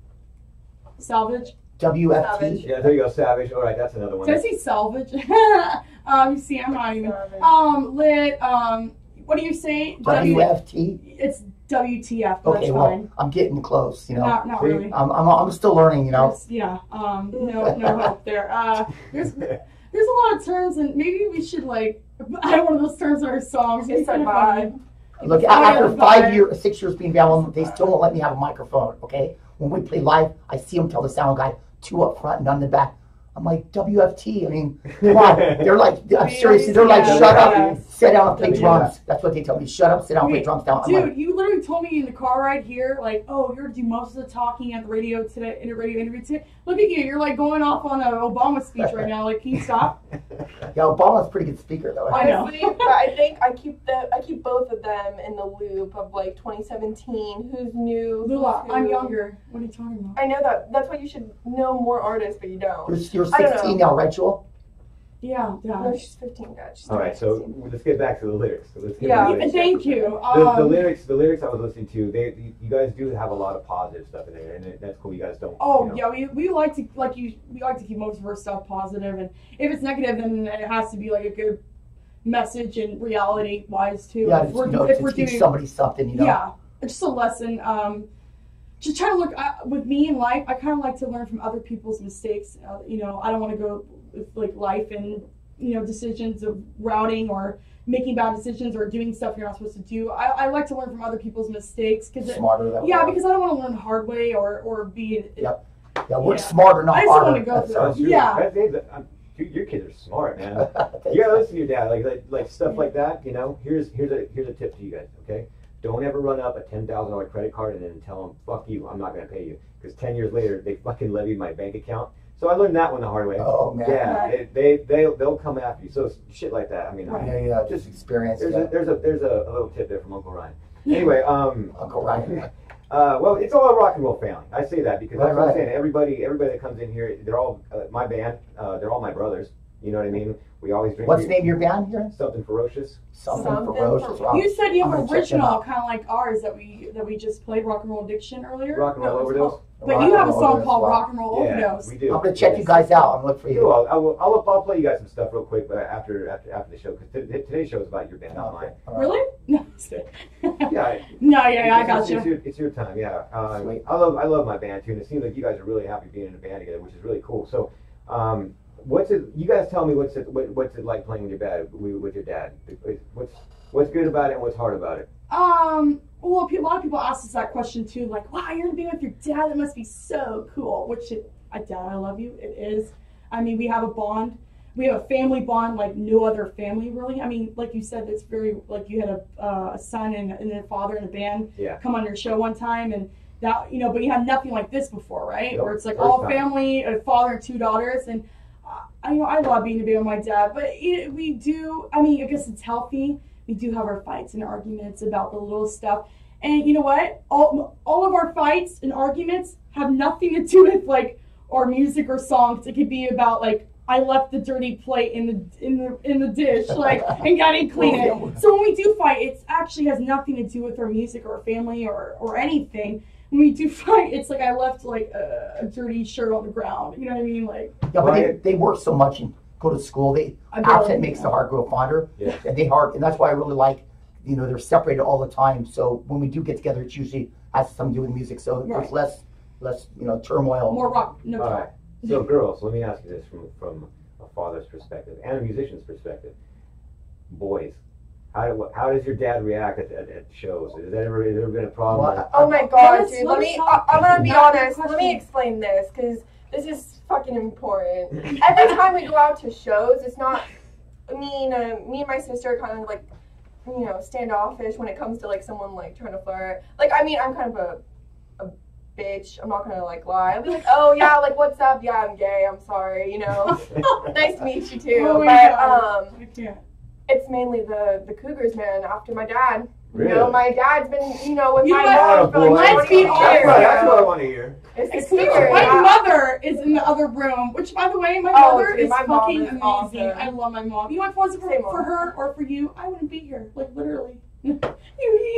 Salvage. WFT. Yeah, there you go, savage. All right, that's another one. Did I say salvage? You see, I'm not even. Savage. Lit. What do you say? WFT. It's WTF. But Okay, that's well, fine. I'm getting close. Not See? really. I'm still learning. There's- yeah. No hope there. There's a lot of terms, and maybe we should add one of those terms in our songs. It's a vibe. Look, Fire after the fire. 6 years being band, they still won't let me have a microphone. Okay, when we play live, I see them tell the sound guy 2 up front and none in the back. I'm like, WFT. I mean, come on. They're like, I'm seriously. They're like, Yeah. shut up, Yeah. sit down and play Yeah. drums. That's what they tell me. Shut up, sit down, play Okay, drums down. I'm Dude, like, you literally told me in the car ride here, oh, you're gonna do most of the talking at the radio today, in a radio interview today. Look at you, you're going off on an Obama speech right now. Can you stop? yeah, Obama's a pretty good speaker though. I know. Honestly, but I think I keep both of them in the loop of 2017. Who's new? who's Lula, who. I'm younger. What are you talking about? I know that. That's why you should know more artists, but you don't. You're I don't 16 know. now, right, Joel? Yeah. No, she's 15, God. She's All right, so 15. let's get back to the lyrics. So let's get Yeah. to the lyrics. Thank you. The lyrics I was listening to, you guys do have a lot of positive stuff in there, and that's cool. You guys don't. Oh you know. yeah, we like to we like to keep most of our stuff positive, and if it's negative, then it has to be a good message and reality wise too. Yeah, if we're, to teach doing somebody something, you know. Yeah, it's just a lesson. Just trying to look with me in life. I kind of like to learn from other people's mistakes. You know, I don't want to go with like life and decisions of routing or making bad decisions or doing stuff you're not supposed to do. I like to learn from other people's mistakes because Smarter that way. Yeah, because I don't want to learn the hard way or be. Yep. Yeah, work smarter, not I just harder. want to go That's through. true. Yeah. Your kids are smart, man. You gotta listen to your dad, like stuff like that. Here's a tip to you guys. Okay, don't ever run up a $10,000 credit card and then tell them, "Fuck you, I'm not gonna pay you," because 10 years later they fucking levied my bank account. So I learned that one the hard way. Oh man. Yeah, they'll come after you. So shit like that. I mean, Yeah, just experience. there's a little tip there from Uncle Ryan. Anyway, Uncle Ryan. well, it's all a rock and roll family. I say that because that's what I'm Right. saying. Everybody that comes in here, they're all my band. They're all my brothers. You know what I mean? We always drink. What's the name of your band here? Something Ferocious. Something Ferocious. Wow. You said you I'm have gonna an check them original, out. kind of like ours that we just played, Rock and Roll Addiction earlier. Rock and Roll No, it's Overdose. called- But you have a song called Wow. Rock and Roll Yeah, Overdose. we do. I'm gonna check you guys out. I'm looking for you. Cool. I'll play you guys some stuff real quick, but after the show, because today's show is about your band, not mine. All right. Really? No, it's good. Yeah. No, yeah, I got It's you. your time. Yeah. Sweet. I love my band too, and it seems like you guys are really happy being in a band together, which is really cool. So, what's it? You guys tell me what's it like playing with your dad? What's good about it and what's hard about it? Well, a lot of people ask us that question too, like, wow, you're gonna be with your dad, that must be so cool. Dad, I love you, it is. I mean, we have a bond. We have a family bond like no other family, really. I mean, like you said, it's very, like you had a son and a father in a band come on your show one time, and that, but you had nothing like this before, right? Nope. Where it's like First all time. family, a father and 2 daughters, and I love being to be with my dad, but we do, I guess it's healthy. We do have our fights and arguments about the little stuff. And you know what? All of our fights and arguments have nothing to do with like our music or songs. It could be about like I left the dirty plate in the dish, like, and I didn't clean it. So when we do fight, it actually has nothing to do with our music or our family or anything. When we do fight, it's like I left like a dirty shirt on the ground. You know what I mean? Like, Yeah, but they work so much and go to school. Absent makes the heart grow fonder. Yeah. And that's why I really like, they're separated all the time. So when we do get together, it's usually has something to do with music. So there's less turmoil. more rock, no All doubt. right. So, girls, let me ask you this from a father's perspective and a musician's perspective. Boys, how does your dad react at shows? Has there ever been a problem? Well, Oh my god, dude. Let us talk. I'm gonna be Not honest. that Let me question. explain this because this is fucking important. Every time we go out to shows, it's not me and my sister kind of like, standoffish when it comes to like someone like trying to flirt. Like, I'm kind of a bitch. I'm not gonna like lie. I'll be like, oh yeah, like what's up? Yeah, I'm gay. I'm sorry. Nice to meet you too. Oh my But God. I can't. it's mainly the Cougars, man. After my dad. Really? My dad's been, with You my know what? mom for like Let's 20 be years. honest. That's what I want to hear. It's the Excuse me, Cougars. my Yeah. mother is in the other room, which, by the way, my Oh, mother dude, is my mom fucking is amazing. awesome. I love my mom. You know, if it wasn't Same for mom. her or for you, I wouldn't be here. Like, literally. You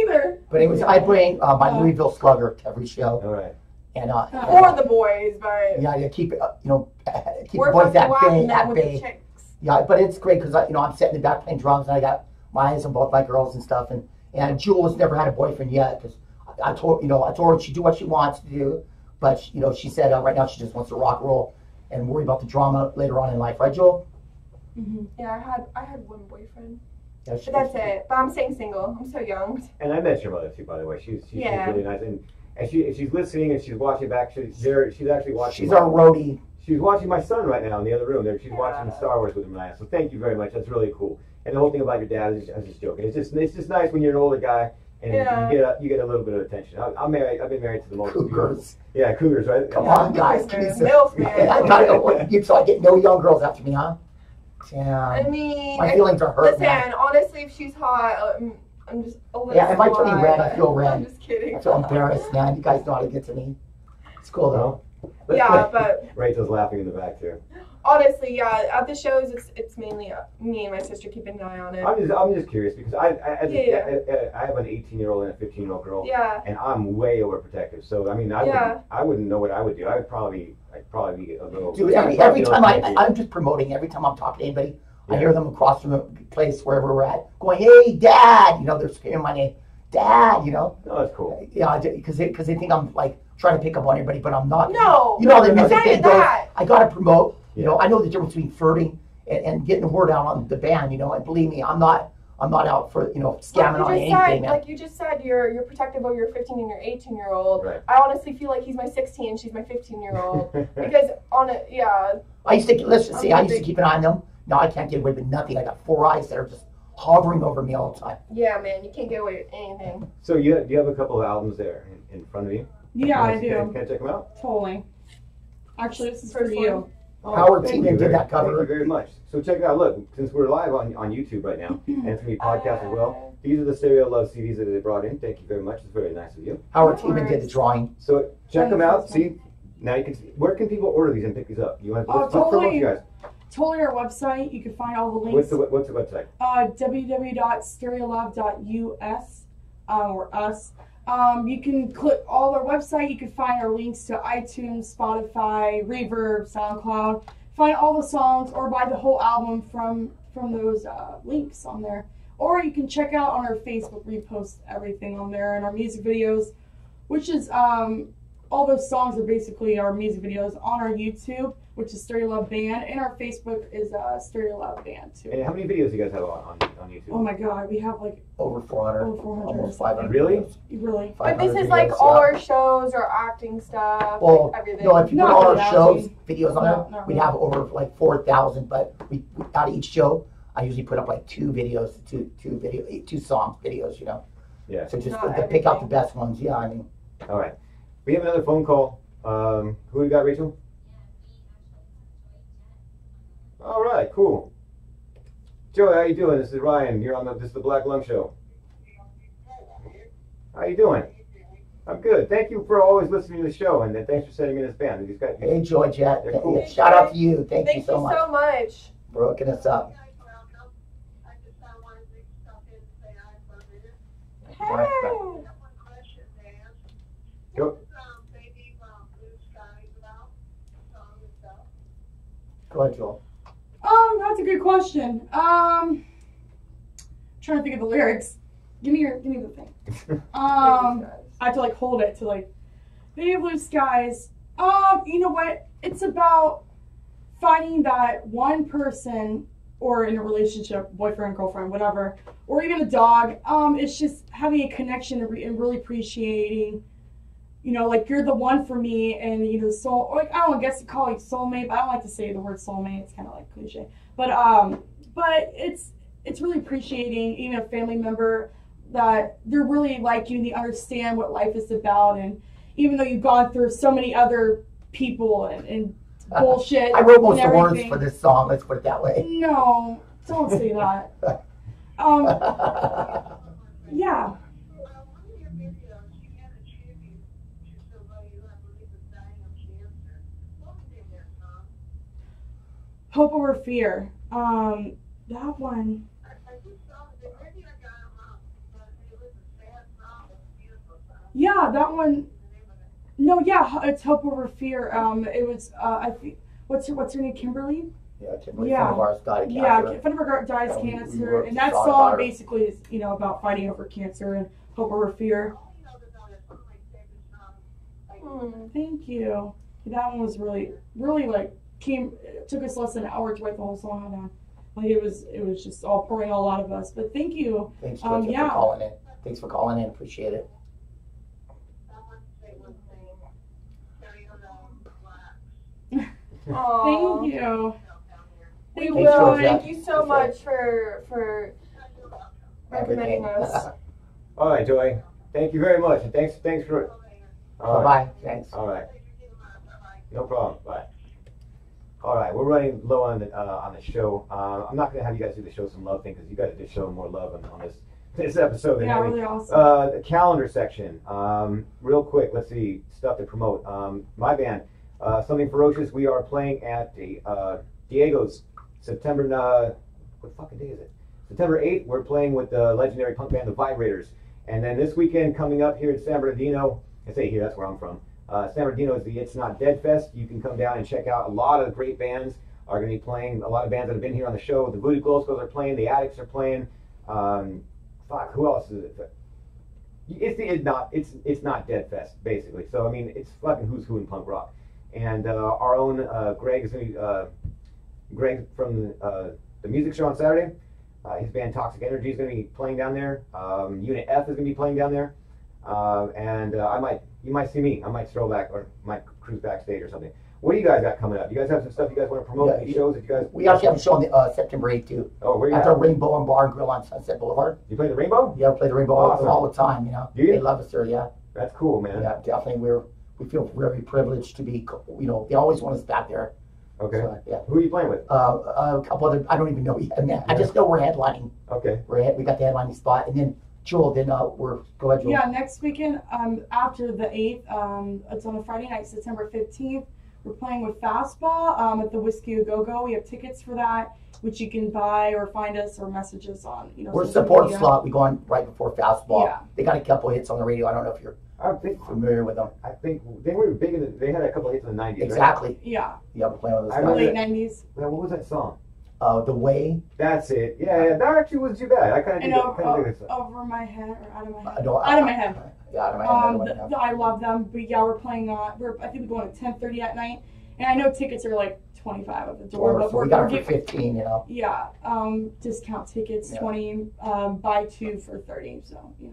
either. But anyways, I bring my Louisville Slugger to every show. All right. And Or the boys, but yeah, keep it, keep we're the boys at fucking bay, whacking them at with the bay. chicks. Yeah, but it's great because I'm sitting in the back playing drums and I got my eyes on both my girls and stuff. And Jewel has never had a boyfriend yet because I told her she do what she wants to do, but she said right now she just wants to rock and roll and worry about the drama later on in life, right, Jewel? Mm-hmm. Yeah, I had one boyfriend, Yeah, but that's it. But I'm staying single. I'm so young. And I met your mother too, by the way. She's Yeah. really nice, and she's listening and she's watching back. She's actually watching. She's our roadie. She's watching my son right now in the other room. There, she's Yeah. watching Star Wars with him right now. So thank you very much. That's really cool. And the whole thing about your dad is I was just joking. It's just nice when you're an older guy and you get a little bit of attention. I'm married. I've been married to the most Cougars. Yeah, Cougars, right? Come on, guys. Cougars, Please. man. Milf, man. So I get no young girls after me, huh? I Damn. mean, My feelings are hurt, listen, man. honestly, if she's hot, I'm just a little. Yeah, if I turn sly, red, I but feel red. I'm just kidding. I feel embarrassed, man. You guys know how to get to me. It's cool though. Yeah, but Rachel's laughing in the back too. honestly, yeah, at the shows, it's mainly me and my sister keeping an eye on it. I'm just curious because I have an 18-year-old and a 15-year-old girl. Yeah. And I'm way overprotective. So I mean, I wouldn't know what I would do. I'd probably be a little. Dude, every time I'm just promoting. Every time I'm talking to anybody, I hear them across from the place wherever we're at, going, "Hey, Dad!" They're screaming my name, "Dad!" Oh, that's cool. Yeah, because they think I'm like trying to pick up on everybody, but I'm not. No. The music thing goes. I gotta promote. Yeah. I know the difference between flirting and getting the word out on the band. And believe me, I'm not out for scamming on anything. Like you just said, you're protective of your 15 and your 18-year-old. Right. I honestly feel like he's my 16 and she's my 15-year-old because I used to keep an eye on them. Now I can't get away with nothing. I got 4 eyes that are just hovering over me all the time. Yeah, man, you can't get away with anything. So do you have a couple of albums there in front of you? Yeah, I do. Can I check them out? Totally. Actually, this is for First you. one. Howard Teeman did that cover. Thank you very much. So check it out. Look, since we're live on YouTube right now, and it's going to be podcast as well, these are the Stereo Love CDs that they brought in. Thank you very much. It's very nice of you. Howard Teeman did the drawing. So check them out. See, now you can see. Where can people order these and pick these up? You want to promote you guys? Totally our website. You can find all the links. What's the website? www.stereolove.us or us. You can click all our website. You can find our links to iTunes, Spotify, Reverb, SoundCloud. Find all the songs or buy the whole album from those links on there. Or you can check out on our Facebook. We post everything on there and our music videos, which is all those songs are basically our music videos on our YouTube, which is Stereo Love Band, and our Facebook is Stereo Love Band too. And how many videos do you guys have on YouTube? Oh my God, we have like over 400, almost 500. Really? Really. But this is like all our shows, our acting stuff, well, everything. No, if you put all our shows, videos on there, no, we'd have over like 4,000. But we out of each show, I usually put up like 2 videos, two songs videos. Yeah. So just to pick out the best ones. Yeah, I mean. All right. We have another phone call. Who we got, Rachel? All right, cool. Joey, how you doing? This is Ryan. You're on this is the Black Lung Show. How you doing? I'm good. Thank you for always listening to the show, and thanks for sending me this band. These guys, Hey, Georgette. They're cool. Shout out to you. Thank you so so much for hooking us up. Hey. Go. Go ahead, Joel. That's a good question. Trying to think of the lyrics. Give me the thing. I have to like hold it to like Baby Blue Skies. You know what? It's about finding that one person, or in a relationship, boyfriend, girlfriend, whatever, or even a dog. It's just having a connection and really appreciating. Like you're the one for me, and soul. Like I don't guess to call it soulmate, but I don't like to say the word soulmate. It's kind of like cliche. But it's really appreciating even a family member that they're really like you and they understand what life is about, and even though you've gone through so many other people and bullshit. I wrote most of the words for this song. Let's put it that way. No, don't say that. Yeah. Hope Over Fear. That one. Yeah, that one. No, yeah, it's Hope Over Fear. It was I think what's her name, Kimberly? Yeah, Kimberly. Friend of ours died of cancer. Yeah, friend of ours dies of cancer, and that song basically is about fighting over cancer and Hope Over Fear. Thank you. That one was really like it took us less than an hour to write the whole song on. Like it was just all pouring all out of us. But thank you. Thanks, for calling in. Thanks for calling in. Appreciate it. Thank you. We will. Thank you so much for recommending us. All right, Joey. Thank you very much, and thanks for. Bye. Thanks. All right. No problem. Bye. All right, we're running low on the show. I'm not going to have you guys do the show some love thing because you guys did show more love on this episode. Yeah, really awesome. The calendar section. Real quick, let's see stuff to promote. My band, Something Ferocious. We are playing at the Diego's September. What fucking day is it? September 8th. We're playing with the legendary punk band, the Vibrators. And then this weekend coming up here in San Bernardino. I say here, that's where I'm from. San Bernardino is the It's Not Dead Fest. You can come down and check out a lot of great bands. are going to be playing. A lot of bands that have been here on the show. The Voodoo Glow Skulls are playing. The Addicts are playing. Fuck, who else is it? It's not Dead Fest basically. So I mean, it's fucking who's who in punk rock. And our own Greg is going to be Greg from the music show on Saturday. His band Toxic Energy is going to be playing down there. Unit F is going to be playing down there. And you might see me. I might stroll back or might cruise backstage or something. What do you guys got coming up? You guys have some stuff you guys want to promote? Any shows that you guys? We actually have a show on September 8th too. Oh, where you at at? the Rainbow and Bar and Grill on Sunset Boulevard. You play the Rainbow? Yeah, we play the Rainbow all the time. You know, Do you? They love us there. Yeah. That's cool, man. Yeah, definitely. We feel very privileged to be. You know, they always want us back there. Okay. So, yeah. Who are you playing with? A couple other. I don't even know yet. Man. I just know we're headlining. Okay. We got the headlining spot, and then Jewel. Then go ahead, Jewel. Yeah, next weekend, after the 8th, it's on a Friday night, September 15th. We're playing with Fastball at the Whiskey A Go Go. We have tickets for that, which you can buy or find us or message us on. We're social support media. slot. We go on right before Fastball. Yeah. They got a couple hits on the radio. I don't know if you're I think familiar with them. they were big in the. They had a couple of hits in the 90s. Exactly. Right? Yeah, Yeah, we're playing with I those guys. remember late 90s. Yeah, what was that song? The Way. That's it. Yeah, that actually wasn't too bad. I kind And of did that. over my head or out of my head. No, Out of my head. Yeah, out of my head. I love them, but yeah, we're playing. I think we're going at 10:30 at night, and I know tickets are like $25 at the door, but So we're we got we're it for 15, you know. yeah, discount tickets Yeah. 20, buy 2 for 30. So yeah,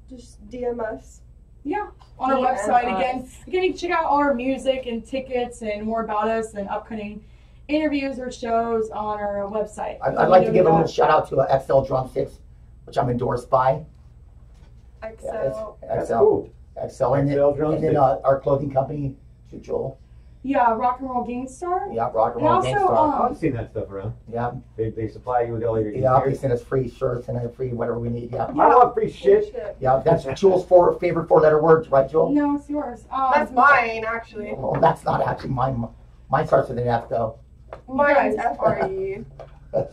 Just DM us. yeah. On our DM website us. again, you can check out all our music and tickets and more about us and upcoming interviews or shows on our website. I'd like to give a little shout out to XL Drumsticks, which I'm endorsed by. XL. Yeah, That's XL. cool. XL. And XL then Drumsticks. our clothing company, Joel. Yeah, Rock and Roll Gangstar. Yeah, Rock and And Roll also, Gangstar. I've seen that stuff around. Yeah, They supply you with all your. yeah. They send us free shirts and free whatever we need. Yeah, I love free shit. yeah. That's Joel's favorite 4-letter words, right, Joel? No, it's yours. That's mine, actually. Oh, that's not actually mine. Mine starts with an F though. Mine's Guys. FRE.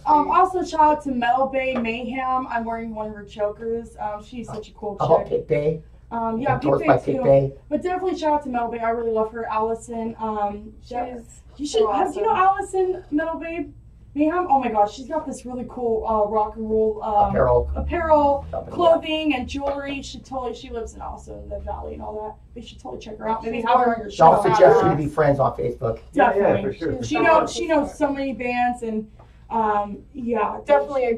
Also, shout out to Metal Bay Mayhem. I'm wearing one of her chokers. She's such a cool How about chick. Pick Bay? Yeah, Endorsed by Pick Bay Pick too. Bay. But definitely shout out to Metal Bay. I really love her. Allison. You should. so Do you know awesome. Allison Metal Bay Mayhem? Oh my gosh, she's got this really cool rock and roll Apparel. company, clothing, and jewelry. She lives in also in the valley and all that. But you should totally check her out. Maybe She's have her on your Yeah. show. I'll suggest you to be friends on Facebook. Yeah, Definitely. for sure. She's She so knows so many bands and yeah, Definitely a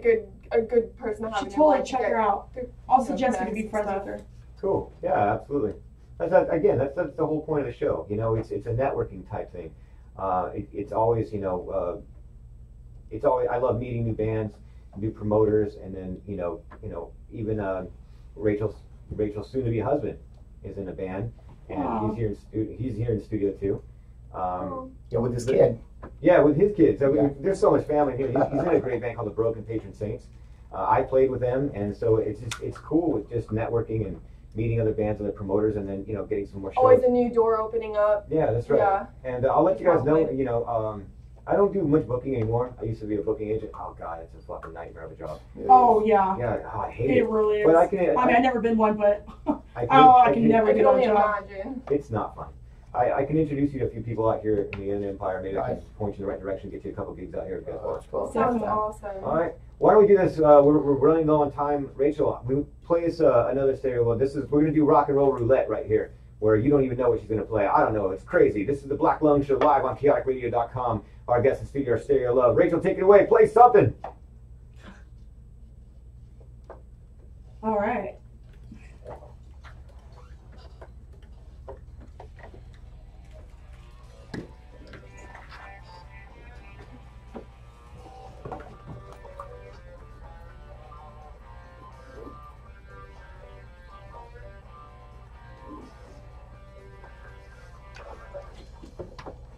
good person to have. You should in your totally life to check get her out. good, I'll you know, suggest you to be connects friends and with her. Cool. Yeah, absolutely. That's the whole point of the show. You know, it's a networking type thing. It's always, you know, it's always. I love meeting new bands, new promoters, and then even Rachel's soon-to-be husband is in a band, and Wow. he's here in studio too. Yeah, with this kid. Yeah, with his kids. I mean, Yeah. there's so much family here. He's in a great band called the Broken Patron Saints. I played with them, and so it's cool with just networking and meeting other bands and other promoters, and then getting some more shows. Always a new door opening up. Yeah, that's right. Yeah. And I'll let you guys know. Probably. I don't do much booking anymore. I used to be a booking agent. Oh God, it's a fucking nightmare of a job. Oh yeah, Yeah, I hate it it. really is. But I mean, I've never been one, but I can never I do can that only job. imagine. It's not fun. I can introduce you to a few people out here in the Inland Empire. Maybe I Right. can point you in the right direction, get you a couple gigs out here. Oh, that's cool. Sounds Definitely. awesome. All right. Why don't we do this? We're running low on time. Rachel, we play us another stereo. Well, we're gonna do rock and roll roulette right here, where you don't even know what she's gonna play. I don't know. It's crazy. This is the Black Lung Show live on chaoticradio.com. Our guest in studio, Stereo Love. Rachel, take it away. Play something. All right.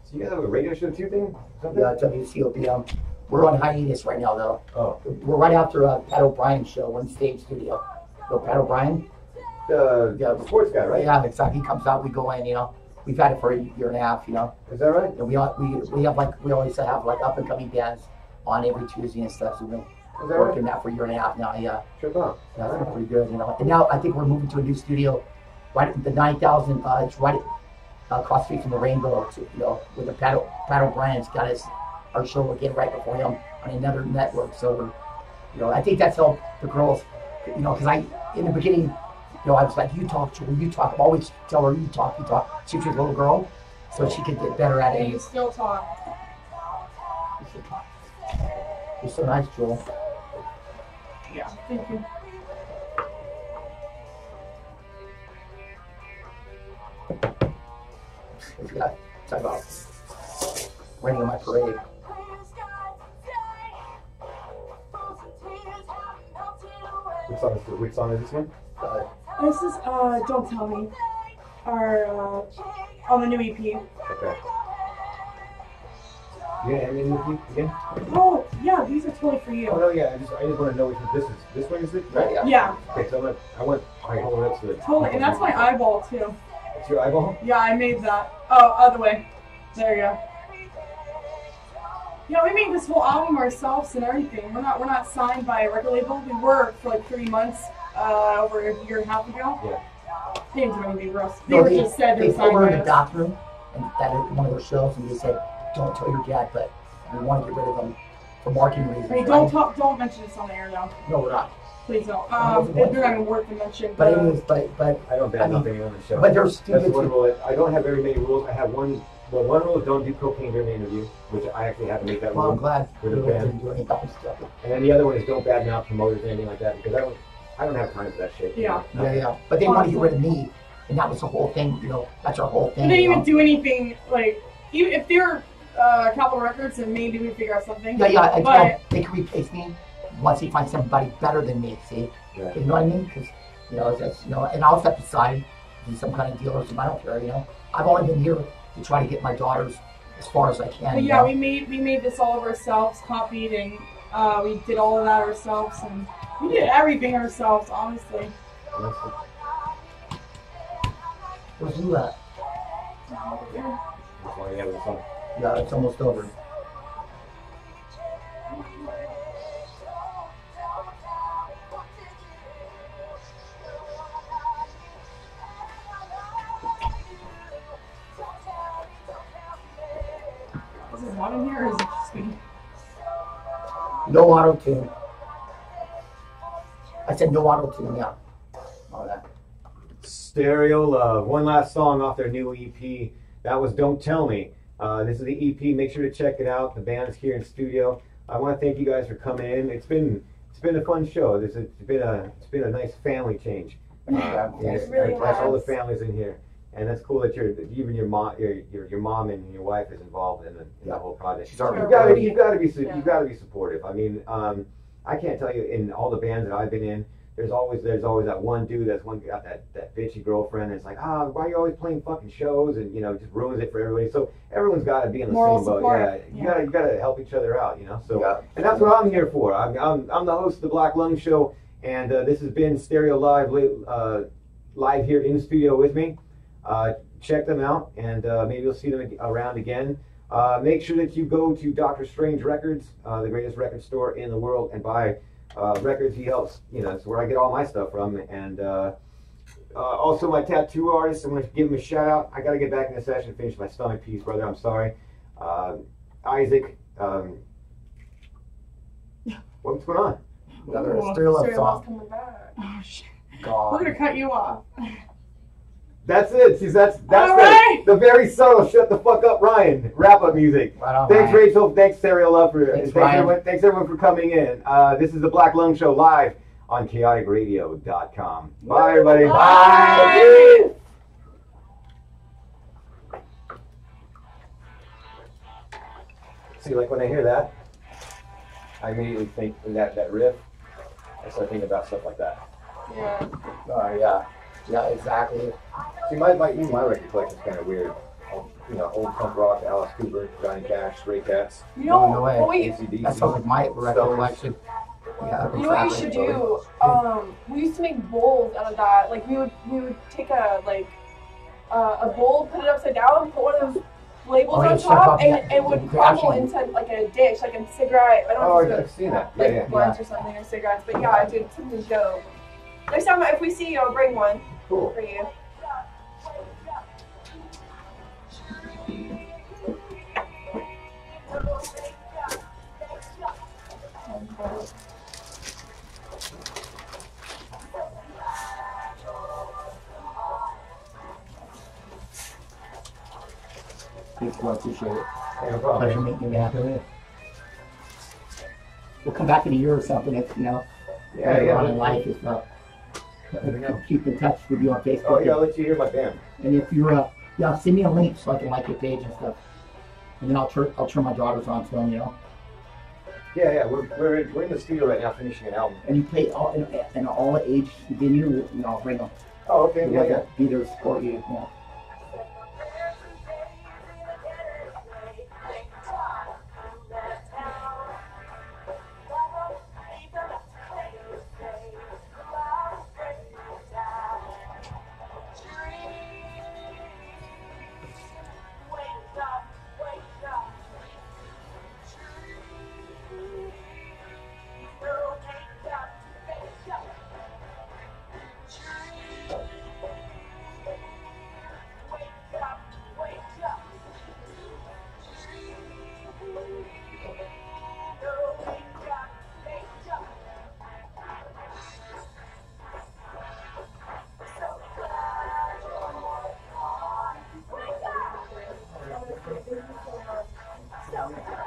So you guys have a radio show too, thing? Something? Yeah, WCOP. We're on hiatus right now, though. Oh, We're right after Pat O'Brien's show, one stage studio. So Pat O'Brien? the sports guy, right? Yeah, exactly. He comes out, we go in, We've had it for a year and a half, Is that right? And we always have like up and coming bands on every Tuesday and stuff. So we've been Is that working right? that for a year and a half now. Yeah, Sure thing. that's been pretty good, And now I think we're moving to a new studio, right at the 9,000. It's right across the street from the Rainbow, where the Pat O'Brien's got his our show again right before him on another network. So, you know, I think that's helped the girls, you know, because in the beginning, you know, I was like, you talk, Jewel, you talk. I always tell her, you talk, you talk. She was a little girl, so she could get better at it. And you still talk. You're so nice, Jewel. Yeah, thank you. Yeah, talk about raining on my parade. Which song is this one? This is Don't Tell Me. Our on the new EP. Okay. You gonna hand me the EP again? Oh yeah, these are totally for you. Oh no, yeah. I just want to know which this is. This one is it? Right, yeah. Yeah, Okay, so I want. All right, hold on. That's the. totally, and that's my eyeball too. It's your eyeball. Yeah, I made that. Oh, other way. There you go. Yeah, we made this whole album ourselves and everything. We're not signed by a record label. We were for like 3 months, over a year and a half ago. Yeah. They didn't do anything for us. No, They just said they they're put signed her by in the us. bathroom, and that is one of their shows, and they said, "Don't tell your dad, but we want to get rid of them for marketing reasons." Hey, right? don't mention this on the air though. No, we're not. Please don't. wasn't They're going not to. even worth the mention. But anyways, but I don't I bad mean, mouth anyone on the show. but there's That's stupid. one rule. I don't have very many rules. I have one. Well, one rule is don't do cocaine during the interview, which I actually have to make that Well, I'm rule. glad With we the band. didn't do any dumb stuff. And then the other one is don't badmouth promoters or anything like that because I don't have time for that shit. Yeah. Yeah, yeah. But they want to get rid of me, and that was the whole thing. You know, that's our whole thing. They didn't you even know? do anything like even if they're Capitol Records, then maybe we figure out something. Yeah, yeah. I But- tell they can replace me once they find somebody better than me. See, Yeah. you know what I mean? Because you know, that's and I'll step aside, do some kind of deal or something. I don't care. You know, I've only been here to try to get my daughters as far as I can. But you yeah, know? we made this all of ourselves, copied, and we did all of that ourselves, and we did everything ourselves, honestly. Where's you at? That's why you have the song. Yeah, it's almost over. Is it hot in here, or is it just me? No auto tune. I said no auto tune. Yeah. All that. Stereo Love. One last song off their new EP. That was Don't Tell Me. This is the EP. Make sure to check it out. The band is here in studio. I want to thank you guys for coming in. It's been a fun show. It's been a nice family change. Yeah, It really That's all the has. families in here, and that's cool that even your mom and your wife is involved in the whole project. She's our You've got to be Yeah. supportive. I mean, I can't tell you in all the bands that I've been in. There's always that one dude that's got that bitchy girlfriend, and it's like, why are you always playing fucking shows, and just ruins it for everybody. So everyone's got to be in the Moral same boat. support. Yeah, you gotta help each other out, So Yeah. and that's what I'm here for. I'm the host of the Black Lung Show, and this has been Stereo Live live here in the studio with me. Check them out, and maybe you'll see them around again. Make sure that you go to Dr. Strange Records, the greatest record store in the world, and buy records. He helps, it's where I get all my stuff from. And also my tattoo artist, I'm going to give him a shout out. I got to get back in the session and finish my stomach piece, brother. I'm sorry. Isaac, what's going on? Another Ooh, Stereo Love Stereo song. Love's coming back. Oh shit. God. We're gonna cut you off. That's it. See, that's All right. the very subtle shut the fuck up Ryan wrap up music. Right on, Thanks, Ryan. Rachel. Thanks, Stereo Love Thanks, Ryan. thanks everyone for coming in. This is the Black Lung Show live on chaoticradio.com. Bye, everybody. Bye. See, like when I hear that, I immediately think that riff. I start thinking about stuff like that. Yeah. Oh, yeah. Yeah, exactly. See, my record collection's kind of weird. Old punk rock, Alice Cooper, Johnny Cash, Stray Cats, You know, No way. what we, AC/DC. That sounds like my record Stones. collection. Yeah, you know what you should do? We used to make bowls out of that. Like we would take a bowl, put it upside down, put one of those labels Oh, yeah, on start top, popping and that- it would you crumble actually- into like a dish, like a cigarette. I don't know Oh, if I've it's seen that. like Yeah, blunts or something or cigarettes, but yeah, dude, it's something dope. Next time if we see you, I'll bring one Cool. for you. Thanks, well, appreciate it. Hey, no problem. Pleasure meeting you, man. We'll come back in a year or something if, you know, later on in life, if keep in touch with you on Facebook. Oh, yeah, I'll let you hear my band. And if you're, send me a link so I can like your page and stuff. And then I'll turn my daughters on to them, you know. Yeah, we're in the studio right now finishing an album. And you play in all age venue, you know, I'll bring them. Oh, okay, yeah. Be there to support you, yeah. So